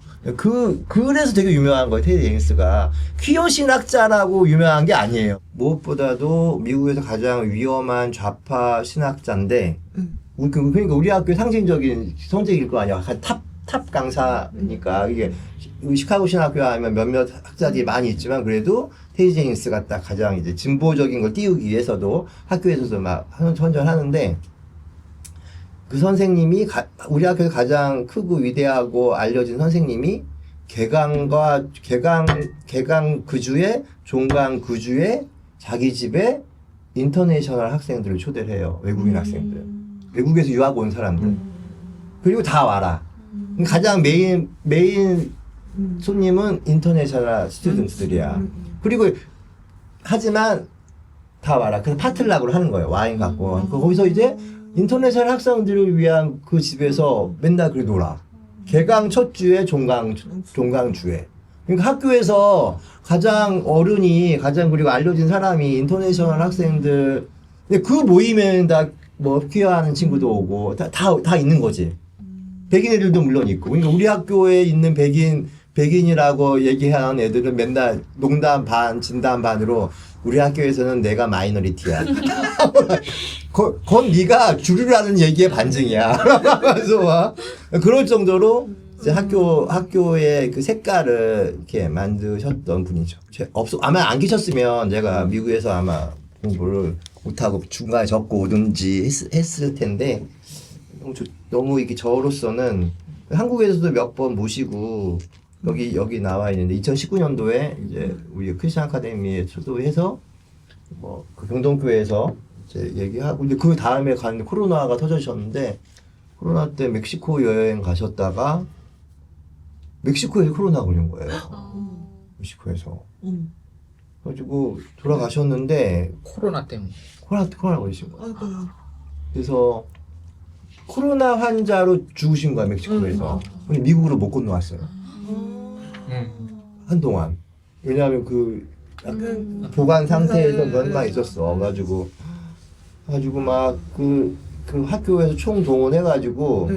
그래서 되게 유명한 거예요, 테드 제임스가. 퀴어 신학자라고 유명한 게 아니에요. 무엇보다도 미국에서 가장 위험한 좌파 신학자인데, 그러니까 우리 학교의 상징적인 성적일 거 아니야. 탑 강사니까. 이게 시카고 신학교 하면 몇몇 학자들이 많이 있지만 그래도 테드 제니스가 딱 가장 이제 진보적인 걸 띄우기 위해서도 학교에서도 막 선전하는데 그 선생님이 우리 학교에서 가장 크고 위대하고 알려진 선생님이 개강과 개강 그 주에 종강 그 주에 자기 집에 인터내셔널 학생들을 초대를 해요. 외국인 학생들. 외국에서 유학 온 사람들. 그리고 다 와라. 가장 메인 손님은 인터내셔널 스튜던트들이야. 그리고 하지만 다 와라. 그래서 파틀락으로 하는 거예요. 와인 갖고. 거기서 이제 인터내셔널 학생들을 위한 그 집에서 맨날 그래 놀아. 개강 첫 주에 종강 주에. 그러니까 학교에서 가장 어른이 가장 그리고 알려진 사람이 인터내셔널 학생들. 근데 그 모임에는 다 뭐 퀴어하는 친구도 오고 다 있는 거지. 백인 애들도 물론 있고. 그러니까 우리 학교에 있는 백인이라고 얘기하는 애들은 맨날 농담 반, 진담 반으로 우리 학교에서는 내가 마이너리티야. 그건 네가 주류라는 얘기의 반증이야. 그래서 막 그럴 정도로 이제 학교의 그 색깔을 이렇게 만드셨던 분이죠. 아마 안 계셨으면 제가 미국에서 아마 공부를 못하고 중간에 접고 오든지 했을 텐데 너무 이게 저로서는 한국에서도 몇 번 모시고 여기 나와 있는데 2019년도에 이제 우리 크리스천 아카데미에 초대해서 뭐 그 경동교회에서 이제 얘기하고 근데 그 다음에 갔는데 코로나가 터져셨는데 코로나 때 멕시코 여행 가셨다가 멕시코에서 코로나 걸린 거예요. 멕시코에서. 그래가지고 돌아가셨는데 코로나 때문에. 코로나 걸리신 거예요. 그래서 코로나 환자로 죽으신 거야 멕시코에서. 근데 미국으로 못 건너왔어요. 한동안. 왜냐하면 그 보관 상태에서 몇만 있었어. 가지고 막 그 학교에서 총동원해가지고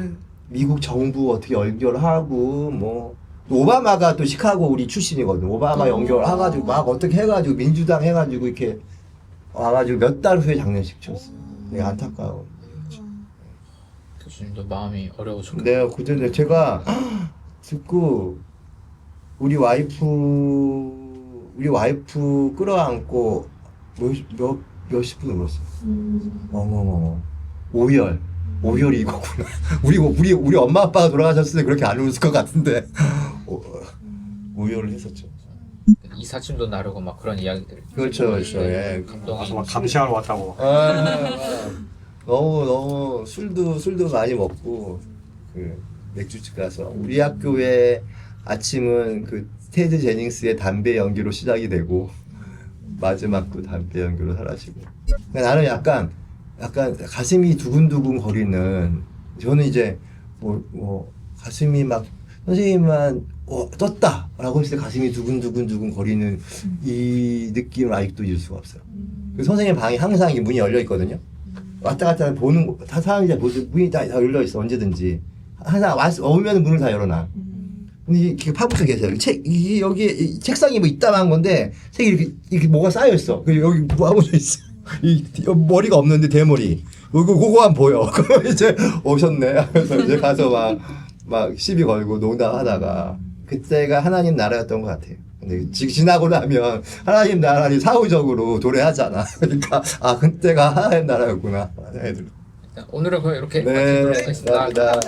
미국 정부 어떻게 연결하고 뭐 오바마가 또 시카고 우리 출신이거든. 오바마 연결해가지고 막 어떻게 해가지고 민주당 해가지고 이렇게 와가지고 몇 달 후에 장례식 쳤어. 되게 안타까워. 교수님도 마음이 어려우셨고. 내가 그때 제가 듣고 우리 와이프 끌어안고 몇십 분 울었어. 어머머머. 오열이 이거구나. 우리 엄마 아빠가 돌아가셨을 때 그렇게 안 울었을 것 같은데 오열을 했었죠. 이 사진도 나르고 막 그런 이야기들. 그렇죠. 예. 감동이. 막 감시하러 왔다고. 너무 술도 많이 먹고 그 맥주집 가서 우리 학교의 아침은 그 테드 제닝스의 담배 연기로 시작이 되고 마지막도 담배 연기로 사라지고. 그러니까 나는 약간 가슴이 두근두근 거리는 저는 이제 뭐 가슴이 막 선생님만 떴다라고 했을 때 가슴이 두근두근 거리는 이 느낌을 아직도 잊을 수가 없어요. 그 선생님 방이 항상 이 문이 열려 있거든요. 왔다 갔다 보는 거, 다 사람이 잘 보지, 문이 다 열려 있어, 언제든지. 항상 오면 문을 다 열어놔. 근데 이렇게 파묻혀 계세요. 여기 책상이 뭐 있다만 건데, 책이 이렇게 뭐가 쌓여있어. 여기 파묻혀 있어. 머리가 없는데 대머리. 그거 안 보여. 그럼 이제 오셨네. 그래서 이제 가서 막 시비 걸고 농담하다가, 그때가 하나님 나라였던 것 같아요. 근데 지나고 나면 하나님 나라니 사후적으로 도래하잖아. 그러니까 그때가 하나님 나라였구나. 오늘은 그럼 이렇게 네, 마치도록 하겠습니다. 감사합니다.